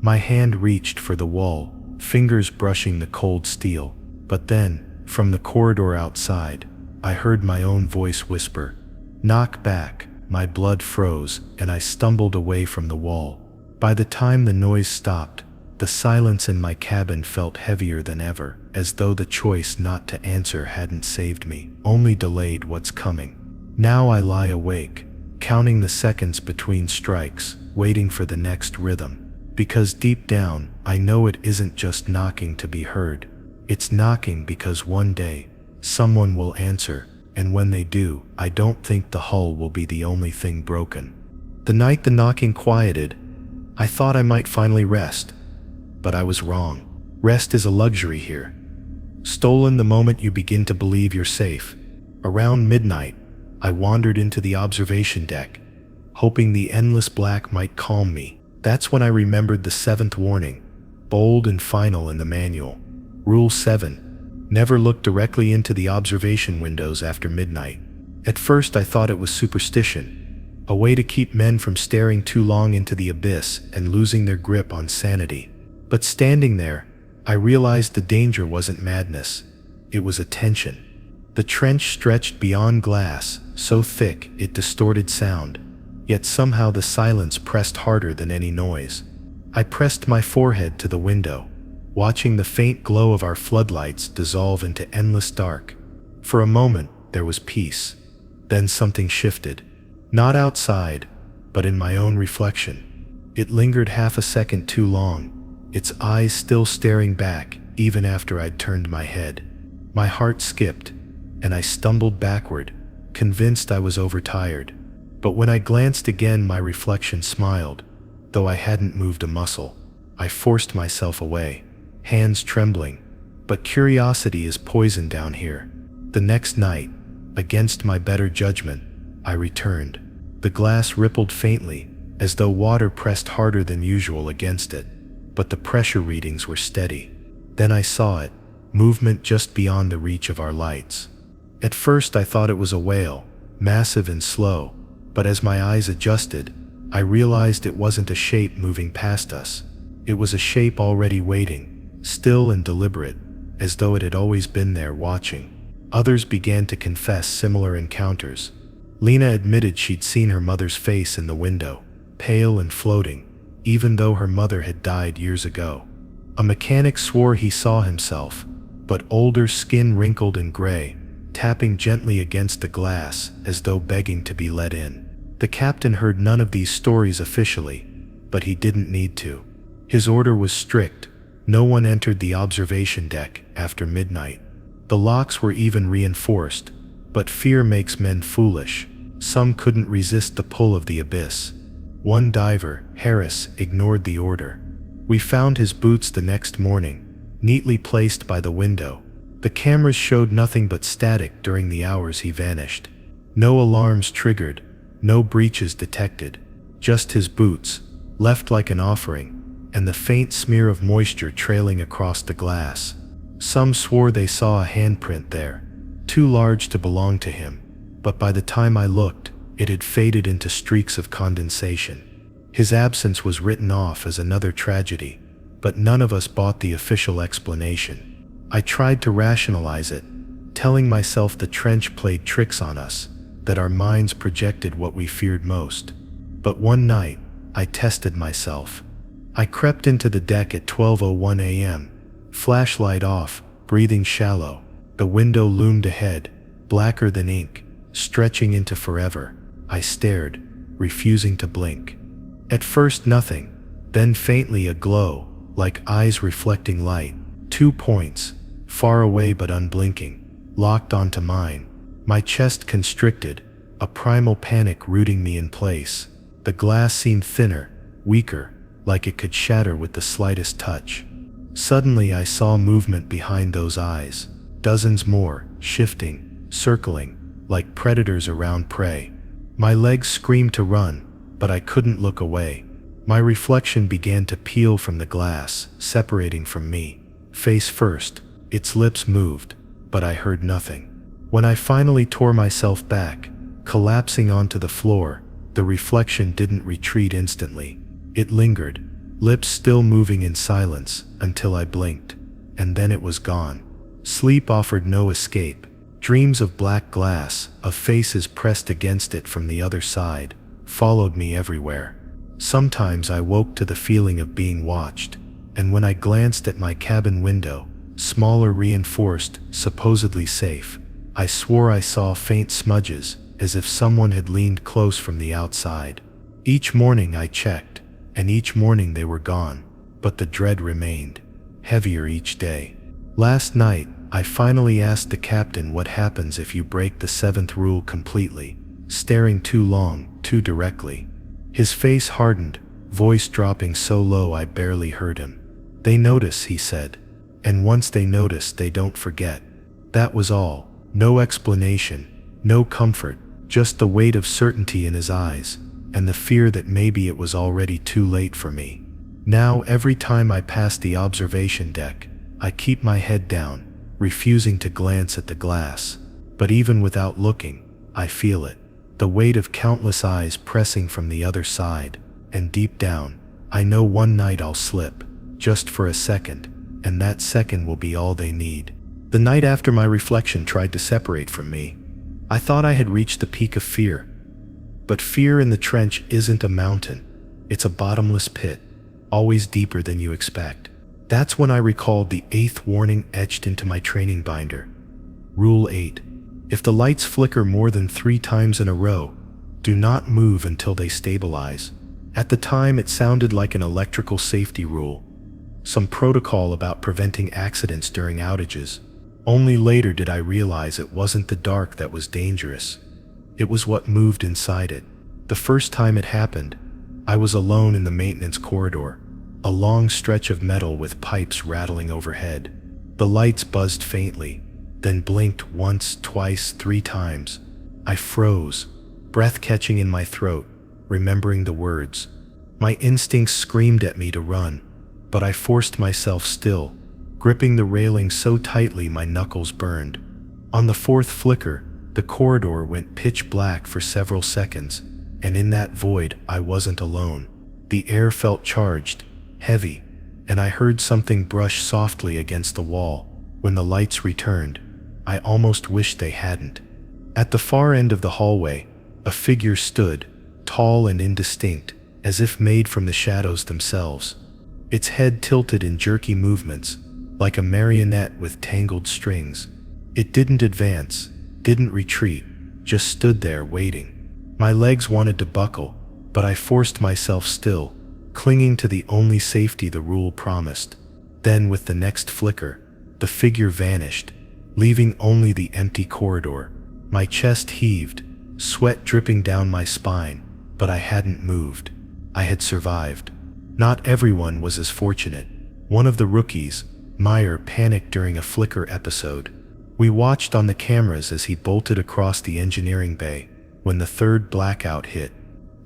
My hand reached for the wall, fingers brushing the cold steel, but then, from the corridor outside, I heard my own voice whisper, "Knock back." My blood froze, and I stumbled away from the wall. By the time the noise stopped, the silence in my cabin felt heavier than ever, as though the choice not to answer hadn't saved me, only delayed what's coming. Now I lie awake, counting the seconds between strikes, waiting for the next rhythm. Because deep down, I know it isn't just knocking to be heard. It's knocking because one day, someone will answer. And when they do, I don't think the hull will be the only thing broken. The night the knocking quieted, I thought I might finally rest. But I was wrong. Rest is a luxury here, stolen the moment you begin to believe you're safe. Around midnight, I wandered into the observation deck, hoping the endless black might calm me. That's when I remembered the 7th warning, bold and final in the manual. Rule 7. Never look directly into the observation windows after midnight. At first I thought it was superstition, a way to keep men from staring too long into the abyss and losing their grip on sanity. But standing there, I realized the danger wasn't madness, it was attention. The trench stretched beyond glass, so thick it distorted sound, yet somehow the silence pressed harder than any noise. I pressed my forehead to the window, watching the faint glow of our floodlights dissolve into endless dark. For a moment, there was peace. Then something shifted. Not outside, but in my own reflection. It lingered half a second too long, its eyes still staring back even after I'd turned my head. My heart skipped, and I stumbled backward, convinced I was overtired. But when I glanced again, my reflection smiled, though I hadn't moved a muscle. I forced myself away, hands trembling, but curiosity is poison down here. The next night, against my better judgment, I returned. The glass rippled faintly, as though water pressed harder than usual against it, but the pressure readings were steady. Then I saw it, movement just beyond the reach of our lights. At first I thought it was a whale, massive and slow, but as my eyes adjusted, I realized it wasn't a shape moving past us. It was a shape already waiting, still and deliberate, as though it had always been there watching. Others began to confess similar encounters. Lena admitted she'd seen her mother's face in the window, pale and floating, even though her mother had died years ago. A mechanic swore he saw himself, but older, skin wrinkled and gray, tapping gently against the glass as though begging to be let in. The captain heard none of these stories officially, but he didn't need to. His order was strict. No one entered the observation deck after midnight. The locks were even reinforced, but fear makes men foolish. Some couldn't resist the pull of the abyss. One diver, Harris, ignored the order. We found his boots the next morning, neatly placed by the window. The cameras showed nothing but static during the hours he vanished. No alarms triggered, no breaches detected, just his boots, left like an offering, and the faint smear of moisture trailing across the glass. Some swore they saw a handprint there, too large to belong to him, but by the time I looked, it had faded into streaks of condensation. His absence was written off as another tragedy, but none of us bought the official explanation. I tried to rationalize it, telling myself the trench played tricks on us, that our minds projected what we feared most. But one night, I tested myself. I crept into the deck at 12:01 a.m., flashlight off, breathing shallow. The window loomed ahead, blacker than ink, stretching into forever. I stared, refusing to blink. At first nothing, then faintly a glow, like eyes reflecting light. 2 points, far away but unblinking, locked onto mine. My chest constricted, a primal panic rooting me in place. The glass seemed thinner, weaker, like it could shatter with the slightest touch. Suddenly I saw movement behind those eyes. Dozens more, shifting, circling, like predators around prey. My legs screamed to run, but I couldn't look away. My reflection began to peel from the glass, separating from me. Face first, its lips moved, but I heard nothing. When I finally tore myself back, collapsing onto the floor, the reflection didn't retreat instantly. It lingered, lips still moving in silence, until I blinked, and then it was gone. Sleep offered no escape. Dreams of black glass, of faces pressed against it from the other side, followed me everywhere. Sometimes I woke to the feeling of being watched, and when I glanced at my cabin window, smaller, reinforced, supposedly safe, I swore I saw faint smudges, as if someone had leaned close from the outside. Each morning I checked, and each morning they were gone, but the dread remained, heavier each day. Last night, I finally asked the captain what happens if you break the 7th rule completely, staring too long, too directly. His face hardened, voice dropping so low I barely heard him. They notice, he said, and once they notice, they don't forget. That was all. No explanation, no comfort, just the weight of certainty in his eyes, and the fear that maybe it was already too late for me. Now every time I pass the observation deck, I keep my head down, refusing to glance at the glass. But even without looking, I feel it. The weight of countless eyes pressing from the other side, and deep down, I know one night I'll slip, just for a second, and that second will be all they need. The night after my reflection tried to separate from me, I thought I had reached the peak of fear. But fear in the trench isn't a mountain. It's a bottomless pit, always deeper than you expect. That's when I recalled the 8th warning etched into my training binder. Rule 8. If the lights flicker more than 3 times in a row, do not move until they stabilize. At the time, it sounded like an electrical safety rule, some protocol about preventing accidents during outages. Only later did I realize it wasn't the dark that was dangerous. It was what moved inside it. The first time it happened, I was alone in the maintenance corridor, a long stretch of metal with pipes rattling overhead. The lights buzzed faintly, then blinked once, twice, 3 times. I froze, breath catching in my throat, remembering the words. My instincts screamed at me to run, but I forced myself still, gripping the railing so tightly my knuckles burned. On the 4th flicker, the corridor went pitch black for several seconds, and in that void, I wasn't alone. The air felt charged, heavy, and I heard something brush softly against the wall. When the lights returned, I almost wished they hadn't. At the far end of the hallway, a figure stood, tall and indistinct, as if made from the shadows themselves. Its head tilted in jerky movements, like a marionette with tangled strings. It didn't advance, didn't retreat, just stood there waiting. My legs wanted to buckle, but I forced myself still, clinging to the only safety the rule promised. Then with the next flicker, the figure vanished, leaving only the empty corridor. My chest heaved, sweat dripping down my spine, but I hadn't moved. I had survived. Not everyone was as fortunate. One of the rookies, Meyer, panicked during a flicker episode. We watched on the cameras as he bolted across the engineering bay. When the third blackout hit,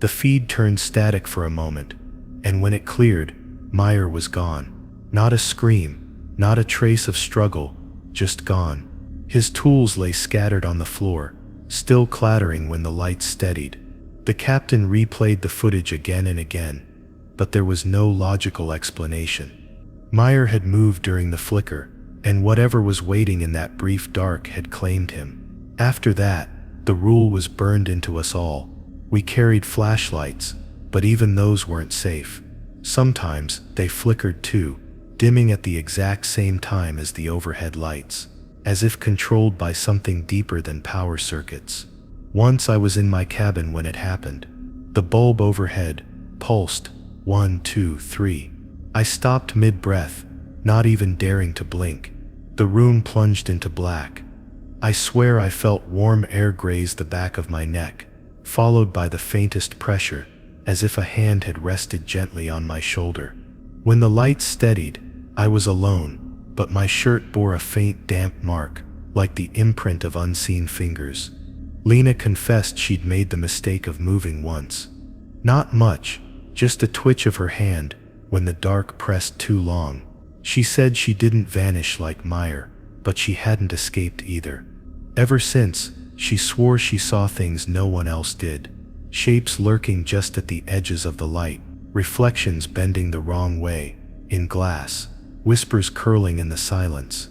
the feed turned static for a moment, and when it cleared, Meyer was gone. Not a scream, not a trace of struggle, just gone. His tools lay scattered on the floor, still clattering when the lights steadied. The captain replayed the footage again and again, but there was no logical explanation. Meyer had moved during the flicker, and whatever was waiting in that brief dark had claimed him. After that, the rule was burned into us all. We carried flashlights, but even those weren't safe. Sometimes they flickered too, dimming at the exact same time as the overhead lights, as if controlled by something deeper than power circuits. Once I was in my cabin when it happened. The bulb overhead pulsed 1, 2, 3. I stopped mid-breath, not even daring to blink. The room plunged into black. I swear I felt warm air graze the back of my neck, followed by the faintest pressure, as if a hand had rested gently on my shoulder. When the lights steadied, I was alone, but my shirt bore a faint damp mark, like the imprint of unseen fingers. Lena confessed she'd made the mistake of moving once. Not much, just a twitch of her hand when the dark pressed too long. She said she didn't vanish like Meyer, but she hadn't escaped either. Ever since, she swore she saw things no one else did. Shapes lurking just at the edges of the light, reflections bending the wrong way, in glass, whispers curling in the silence.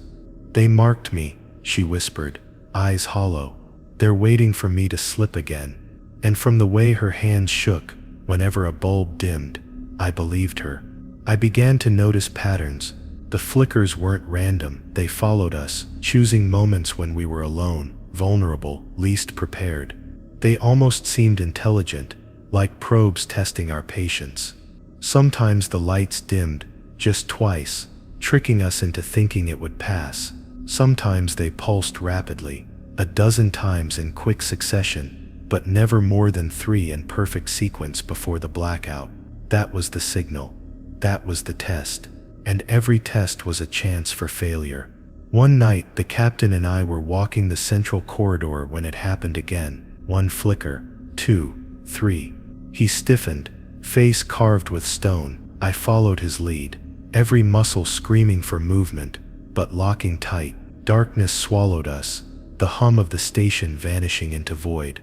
"They marked me," she whispered, eyes hollow. "They're waiting for me to slip again." And from the way her hands shook whenever a bulb dimmed, I believed her. I began to notice patterns. The flickers weren't random, they followed us, choosing moments when we were alone, vulnerable, least prepared. They almost seemed intelligent, like probes testing our patience. Sometimes the lights dimmed, just twice, tricking us into thinking it would pass. Sometimes they pulsed rapidly, a dozen times in quick succession, but never more than 3 in perfect sequence before the blackout. That was the signal. That was the test. And every test was a chance for failure. One night, the captain and I were walking the central corridor when it happened again. 1 flicker, 2, 3. He stiffened, face carved with stone. I followed his lead, every muscle screaming for movement, but locking tight. Darkness swallowed us, the hum of the station vanishing into void.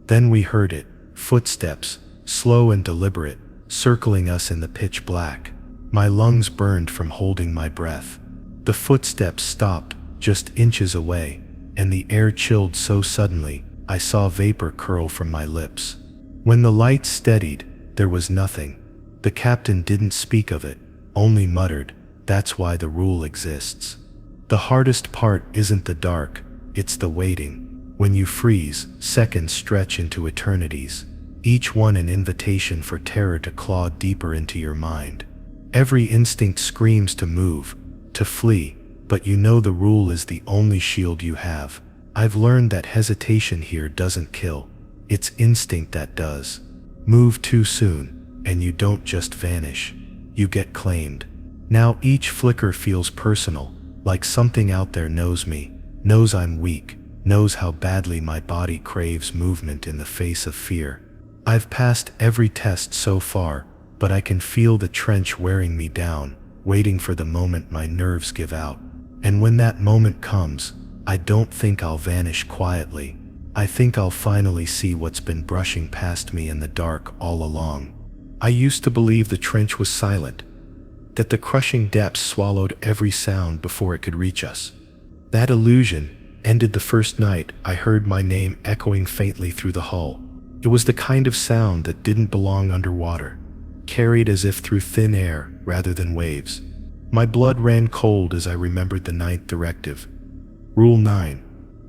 Then we heard it, footsteps, slow and deliberate, circling us in the pitch black. My lungs burned from holding my breath. The footsteps stopped, just inches away, and the air chilled so suddenly, I saw vapor curl from my lips. When the lights steadied, there was nothing. The captain didn't speak of it, only muttered, "That's why the rule exists." The hardest part isn't the dark, it's the waiting. When you freeze, seconds stretch into eternities, each one an invitation for terror to claw deeper into your mind. Every instinct screams to move, to flee, but you know the rule is the only shield you have. I've learned that hesitation here doesn't kill, it's instinct that does. Move too soon, and you don't just vanish, you get claimed. Now each flicker feels personal, like something out there knows me, knows I'm weak, knows how badly my body craves movement in the face of fear. I've passed every test so far, but I can feel the trench wearing me down, waiting for the moment my nerves give out. And when that moment comes, I don't think I'll vanish quietly. I think I'll finally see what's been brushing past me in the dark all along. I used to believe the trench was silent, that the crushing depths swallowed every sound before it could reach us. That illusion ended the first night I heard my name echoing faintly through the hull. It was the kind of sound that didn't belong underwater, carried as if through thin air rather than waves. My blood ran cold as I remembered the 9th directive. Rule 9.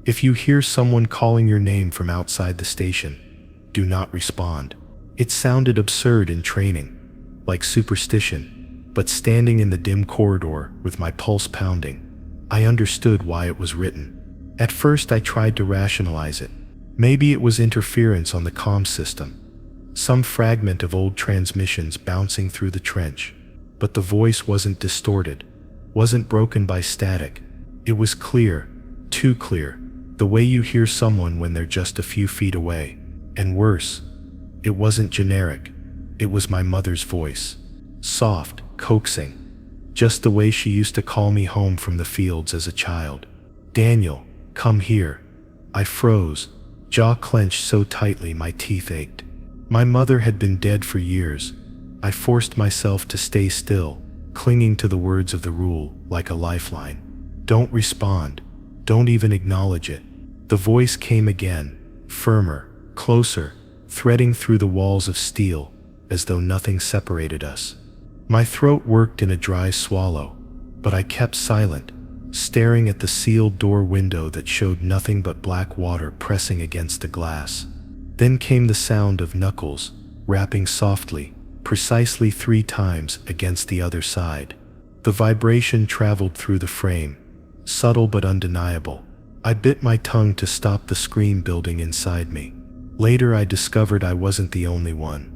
If you hear someone calling your name from outside the station, do not respond. It sounded absurd in training, like superstition, but standing in the dim corridor with my pulse pounding, I understood why it was written. At first I tried to rationalize it. Maybe it was interference on the comm system, some fragment of old transmissions bouncing through the trench. But the voice wasn't distorted, wasn't broken by static. It was clear, too clear, the way you hear someone when they're just a few feet away. And worse, it wasn't generic. It was my mother's voice. Soft, coaxing, just the way she used to call me home from the fields as a child. "Daniel, come here." I froze, jaw clenched so tightly my teeth ached. My mother had been dead for years. I forced myself to stay still, clinging to the words of the rule like a lifeline. "Don't respond. Don't even acknowledge it." The voice came again, firmer, closer, threading through the walls of steel, as though nothing separated us. My throat worked in a dry swallow, but I kept silent, staring at the sealed door window that showed nothing but black water pressing against the glass. Then came the sound of knuckles, rapping softly, precisely 3 times against the other side. The vibration traveled through the frame, subtle but undeniable. I bit my tongue to stop the scream building inside me. Later I discovered I wasn't the only one.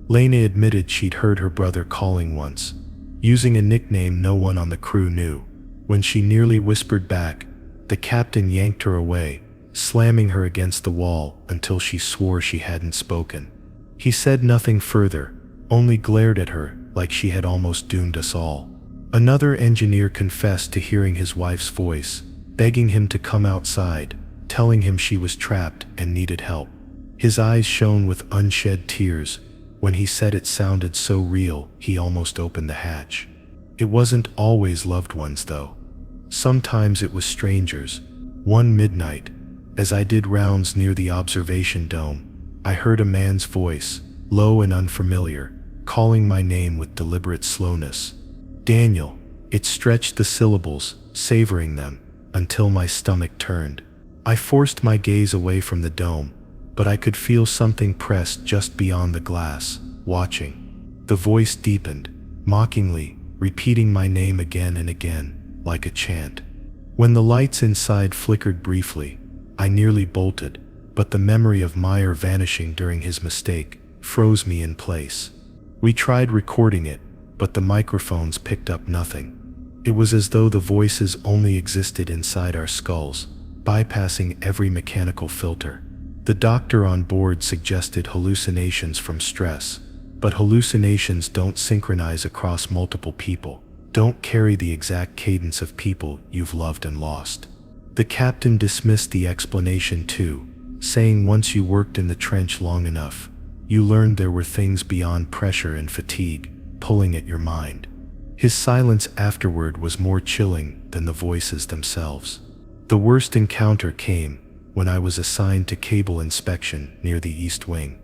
Lena admitted she'd heard her brother calling once, using a nickname no one on the crew knew. When she nearly whispered back, the captain yanked her away, slamming her against the wall until she swore she hadn't spoken. He said nothing further, only glared at her like she had almost doomed us all. Another engineer confessed to hearing his wife's voice, begging him to come outside, telling him she was trapped and needed help. His eyes shone with unshed tears. When he said it sounded so real, he almost opened the hatch. It wasn't always loved ones though. Sometimes it was strangers. One midnight, as I did rounds near the observation dome, I heard a man's voice, low and unfamiliar, calling my name with deliberate slowness. "Daniel." It stretched the syllables, savoring them, until my stomach turned. I forced my gaze away from the dome, but I could feel something pressed just beyond the glass, watching. The voice deepened, mockingly, repeating my name again and again, like a chant. When the lights inside flickered briefly, I nearly bolted, but the memory of Meyer vanishing during his mistake froze me in place. We tried recording it, but the microphones picked up nothing. It was as though the voices only existed inside our skulls, bypassing every mechanical filter. The doctor on board suggested hallucinations from stress, but hallucinations don't synchronize across multiple people, don't carry the exact cadence of people you've loved and lost. The captain dismissed the explanation too, saying once you worked in the trench long enough, you learned there were things beyond pressure and fatigue, pulling at your mind. His silence afterward was more chilling than the voices themselves. The worst encounter came when I was assigned to cable inspection near the east wing.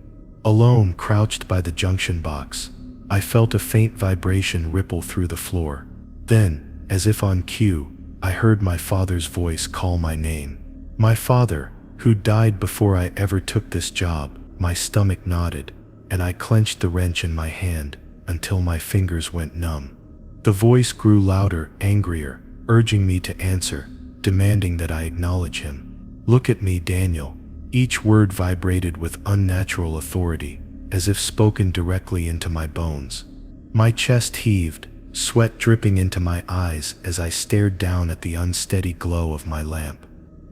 Alone, crouched by the junction box, I felt a faint vibration ripple through the floor. Then, as if on cue, I heard my father's voice call my name. My father, who died before I ever took this job. My stomach knotted, and I clenched the wrench in my hand until my fingers went numb. The voice grew louder, angrier, urging me to answer, demanding that I acknowledge him. "Look at me, Daniel." Each word vibrated with unnatural authority, as if spoken directly into my bones. My chest heaved, sweat dripping into my eyes as I stared down at the unsteady glow of my lamp.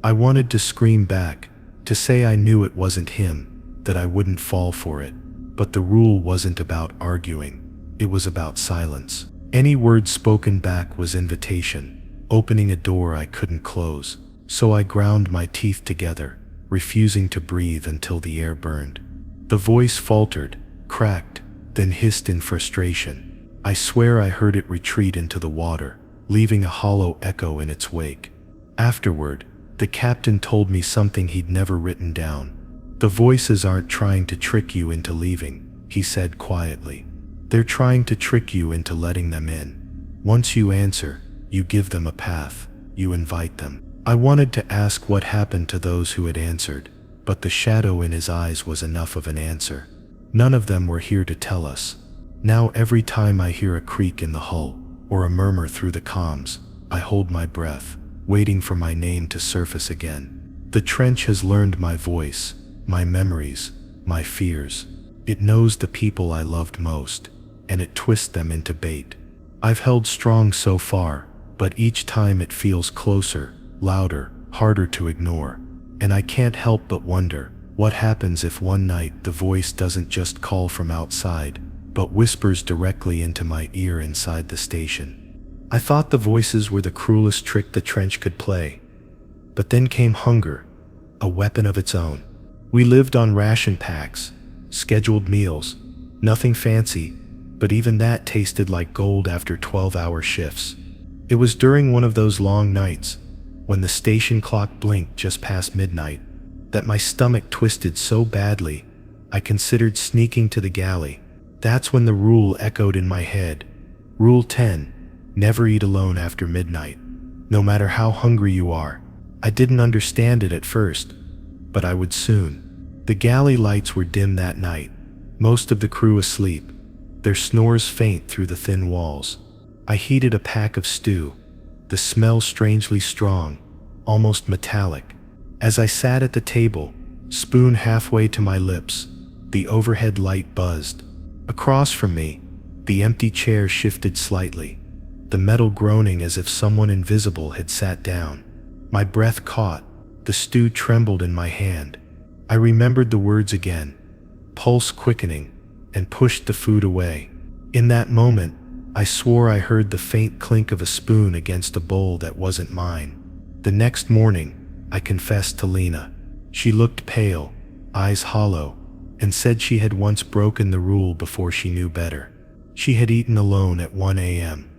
I wanted to scream back, to say I knew it wasn't him, that I wouldn't fall for it. But the rule wasn't about arguing, it was about silence. Any word spoken back was invitation, opening a door I couldn't close. So I ground my teeth together, refusing to breathe until the air burned. The voice faltered, cracked, then hissed in frustration. I swear I heard it retreat into the water, leaving a hollow echo in its wake. Afterward, the captain told me something he'd never written down. "The voices aren't trying to trick you into leaving," he said quietly. "They're trying to trick you into letting them in. Once you answer, you give them a path, you invite them." I wanted to ask what happened to those who had answered, but the shadow in his eyes was enough of an answer. None of them were here to tell us. Now every time I hear a creak in the hull, or a murmur through the comms, I hold my breath. waiting for my name to surface again. The trench has learned my voice, my memories, my fears. It knows the people I loved most, and it twists them into bait. I've held strong so far, but each time it feels closer, louder, harder to ignore. And I can't help but wonder, what happens if one night the voice doesn't just call from outside, but whispers directly into my ear inside the station? I thought the voices were the cruelest trick the trench could play. But then came hunger, a weapon of its own. We lived on ration packs, scheduled meals, nothing fancy, but even that tasted like gold after 12-hour shifts. It was during one of those long nights, when the station clock blinked just past midnight, that my stomach twisted so badly, I considered sneaking to the galley. That's when the rule echoed in my head. Rule 10, never eat alone after midnight, no matter how hungry you are. I didn't understand it at first, but I would soon. The galley lights were dim that night, most of the crew asleep, their snores faint through the thin walls. I heated a pack of stew, the smell strangely strong, almost metallic. As I sat at the table, spoon halfway to my lips, the overhead light buzzed. Across from me, the empty chair shifted slightly, the metal groaning as if someone invisible had sat down. My breath caught, the stew trembled in my hand. I remembered the words again, pulse quickening, and pushed the food away. In that moment, I swore I heard the faint clink of a spoon against a bowl that wasn't mine. The next morning, I confessed to Lena. She looked pale, eyes hollow, and said she had once broken the rule before she knew better. She had eaten alone at 1 a.m.,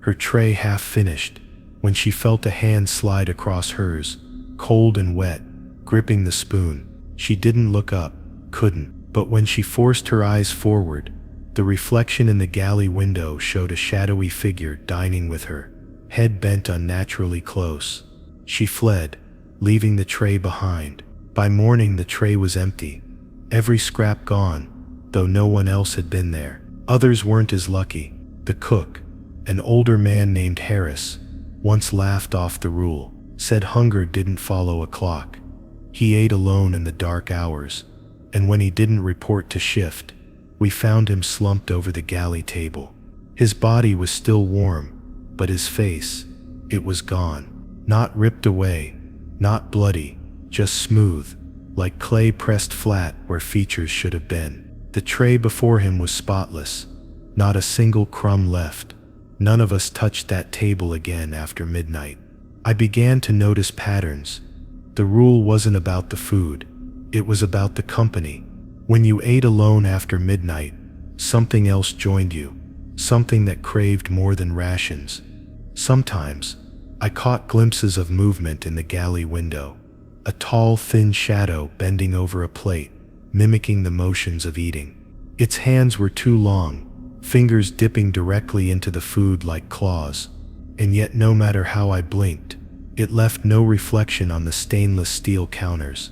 her tray half finished, when she felt a hand slide across hers, cold and wet, gripping the spoon. She didn't look up, couldn't, but when she forced her eyes forward, the reflection in the galley window showed a shadowy figure dining with her, head bent unnaturally close. She fled, leaving the tray behind. By morning the tray was empty, every scrap gone, though no one else had been there. Others weren't as lucky. The cook, an older man named Harris, once laughed off the rule, said hunger didn't follow a clock. He ate alone in the dark hours, and when he didn't report to shift, we found him slumped over the galley table. His body was still warm, but his face, it was gone. Not ripped away, not bloody, just smooth, like clay pressed flat where features should have been. The tray before him was spotless, not a single crumb left. None of us touched that table again after midnight. I began to notice patterns. The rule wasn't about the food, it was about the company. When you ate alone after midnight, something else joined you, something that craved more than rations. Sometimes, I caught glimpses of movement in the galley window, a tall, thin shadow bending over a plate, mimicking the motions of eating. Its hands were too long, fingers dipping directly into the food like claws, and yet no matter how I blinked, it left no reflection on the stainless steel counters.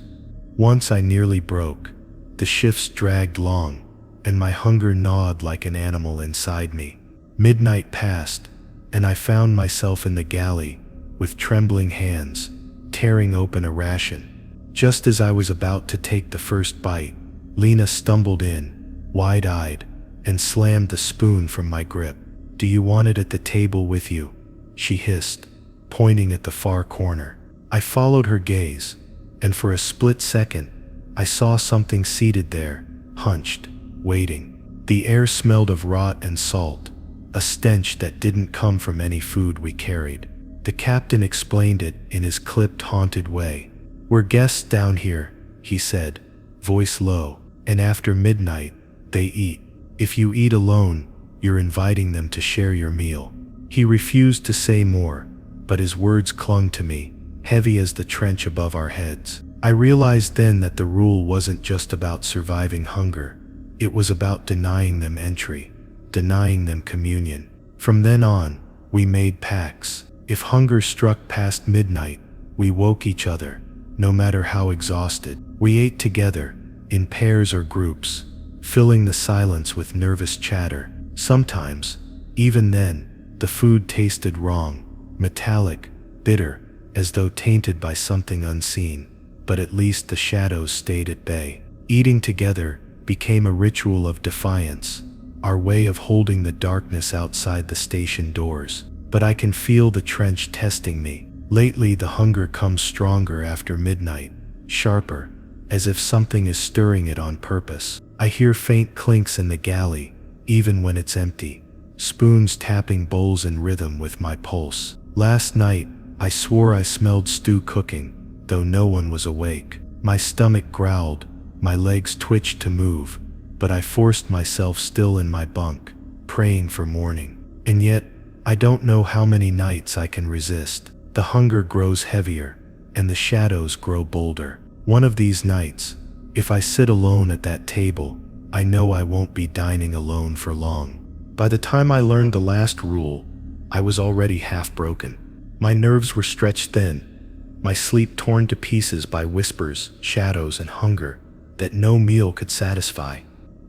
Once I nearly broke. The shifts dragged long, and my hunger gnawed like an animal inside me. Midnight passed, and I found myself in the galley, with trembling hands, tearing open a ration. Just as I was about to take the first bite, Lena stumbled in, wide-eyed, and slammed the spoon from my grip. "Do you want it at the table with you?" she hissed, pointing at the far corner. I followed her gaze, and for a split second, I saw something seated there, hunched, waiting. The air smelled of rot and salt, a stench that didn't come from any food we carried. The captain explained it in his clipped, haunted way. "We're guests down here," he said, voice low, "and after midnight, they eat. If you eat alone, you're inviting them to share your meal." He refused to say more, but his words clung to me, heavy as the trench above our heads. I realized then that the rule wasn't just about surviving hunger. It was about denying them entry, denying them communion. From then on, we made pacts. If hunger struck past midnight, we woke each other, no matter how exhausted. We ate together, in pairs or groups, filling the silence with nervous chatter. Sometimes, even then, the food tasted wrong, metallic, bitter, as though tainted by something unseen. But at least the shadows stayed at bay. Eating together became a ritual of defiance, our way of holding the darkness outside the station doors. But I can feel the trench testing me. Lately, the hunger comes stronger after midnight, sharper, as if something is stirring it on purpose. I hear faint clinks in the galley, even when it's empty, spoons tapping bowls in rhythm with my pulse. Last night, I swore I smelled stew cooking, though no one was awake. My stomach growled, my legs twitched to move, but I forced myself still in my bunk, praying for morning. And yet, I don't know how many nights I can resist. The hunger grows heavier, and the shadows grow bolder. One of these nights, if I sit alone at that table, I know I won't be dining alone for long. By the time I learned the last rule, I was already half broken. My nerves were stretched thin, my sleep torn to pieces by whispers, shadows, and hunger that no meal could satisfy.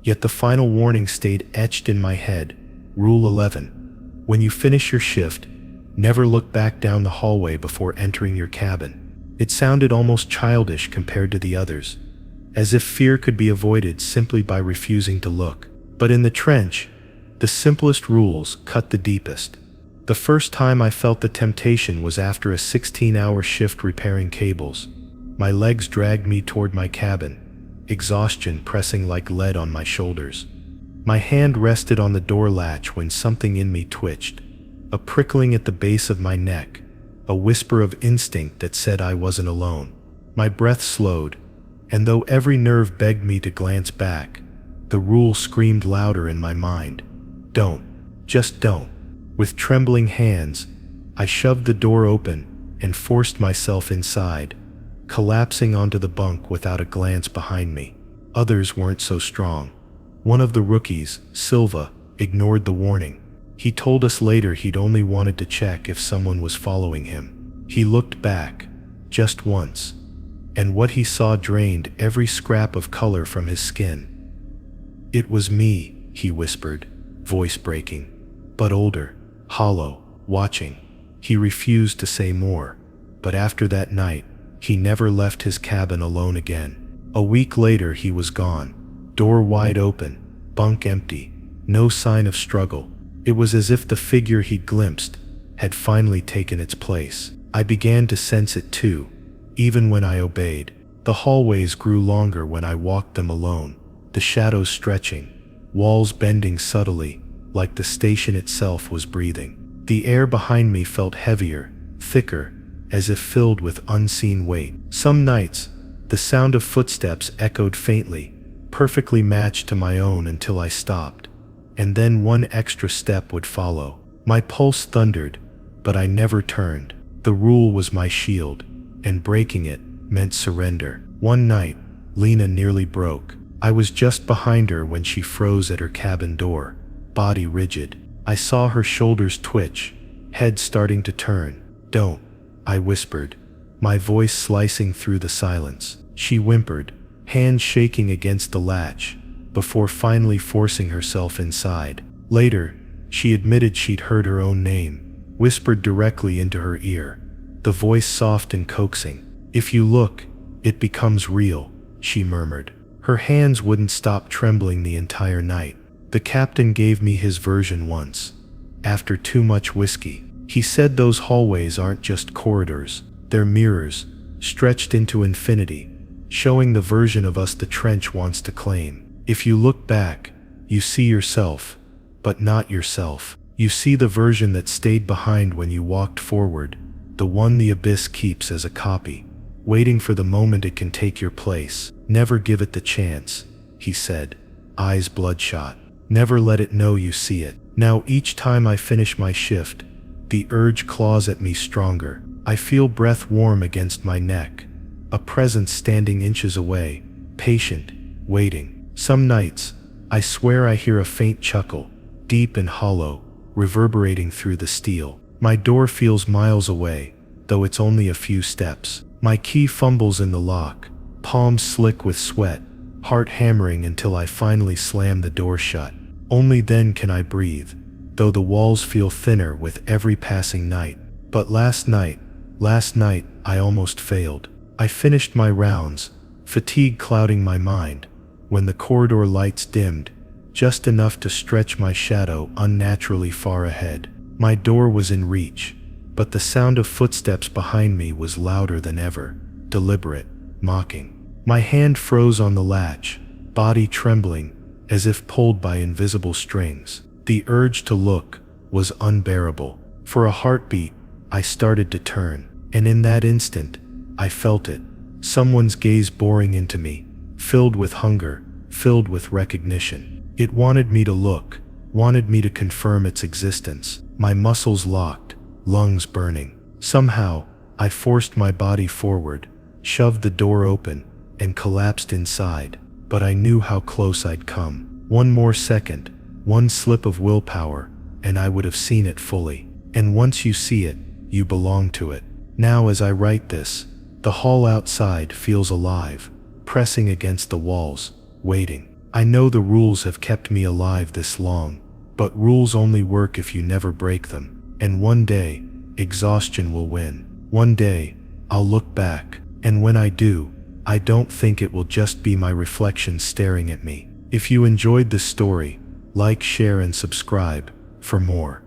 Yet the final warning stayed etched in my head. Rule 11. When you finish your shift, never look back down the hallway before entering your cabin. It sounded almost childish compared to the others, as if fear could be avoided simply by refusing to look. But in the trench, the simplest rules cut the deepest. The first time I felt the temptation was after a 16-hour shift repairing cables. My legs dragged me toward my cabin, exhaustion pressing like lead on my shoulders. My hand rested on the door latch when something in me twitched, a prickling at the base of my neck, a whisper of instinct that said I wasn't alone. My breath slowed, and though every nerve begged me to glance back, the rule screamed louder in my mind. Don't. Just don't. With trembling hands, I shoved the door open and forced myself inside, collapsing onto the bunk without a glance behind me. Others weren't so strong. One of the rookies, Silva, ignored the warning. He told us later he'd only wanted to check if someone was following him. He looked back, just once, and what he saw drained every scrap of color from his skin. "It was me," he whispered, voice breaking, but older, hollow, watching. He refused to say more, but after that night, he never left his cabin alone again. A week later he was gone, door wide open, bunk empty, no sign of struggle. It was as if the figure he'd glimpsed had finally taken its place. I began to sense it too, even when I obeyed. The hallways grew longer when I walked them alone, the shadows stretching, walls bending subtly, like the station itself was breathing. The air behind me felt heavier, thicker, as if filled with unseen weight. Some nights, the sound of footsteps echoed faintly, perfectly matched to my own until I stopped, and then one extra step would follow. My pulse thundered, but I never turned. The rule was my shield, and breaking it meant surrender. One night, Lena nearly broke. I was just behind her when she froze at her cabin door, body rigid. I saw her shoulders twitch, head starting to turn. "Don't," I whispered, my voice slicing through the silence. She whimpered, hands shaking against the latch, before finally forcing herself inside. Later, she admitted she'd heard her own name, whispered directly into her ear, the voice soft and coaxing. "If you look, it becomes real," she murmured. Her hands wouldn't stop trembling the entire night. The captain gave me his version once, after too much whiskey. He said those hallways aren't just corridors, they're mirrors, stretched into infinity, showing the version of us the trench wants to claim. If you look back, you see yourself, but not yourself. You see the version that stayed behind when you walked forward, the one the abyss keeps as a copy, waiting for the moment it can take your place. "Never give it the chance," he said, eyes bloodshot. "Never let it know you see it." Now each time I finish my shift, the urge claws at me stronger. I feel breath warm against my neck, a presence standing inches away, patient, waiting. Some nights, I swear I hear a faint chuckle, deep and hollow, reverberating through the steel. My door feels miles away, though it's only a few steps. My key fumbles in the lock, palms slick with sweat, heart hammering until I finally slam the door shut. Only then can I breathe, though the walls feel thinner with every passing night. But last night, Last night, I almost failed. I finished my rounds, fatigue clouding my mind, when the corridor lights dimmed, just enough to stretch my shadow unnaturally far ahead. My door was in reach, but the sound of footsteps behind me was louder than ever, deliberate, mocking. My hand froze on the latch, body trembling, as if pulled by invisible strings. The urge to look was unbearable. For a heartbeat, I started to turn, and in that instant, I felt it. Someone's gaze boring into me, filled with hunger, filled with recognition. It wanted me to look, wanted me to confirm its existence. My muscles locked, lungs burning. Somehow, I forced my body forward, shoved the door open, and collapsed inside. But I knew how close I'd come. One more second, one slip of willpower, and I would have seen it fully. And once you see it, you belong to it. Now as I write this, the hall outside feels alive, pressing against the walls, waiting. I know the rules have kept me alive this long, but rules only work if you never break them. And one day, exhaustion will win. One day, I'll look back, and when I do, I don't think it will just be my reflection staring at me. If you enjoyed this story, like, share, and subscribe for more.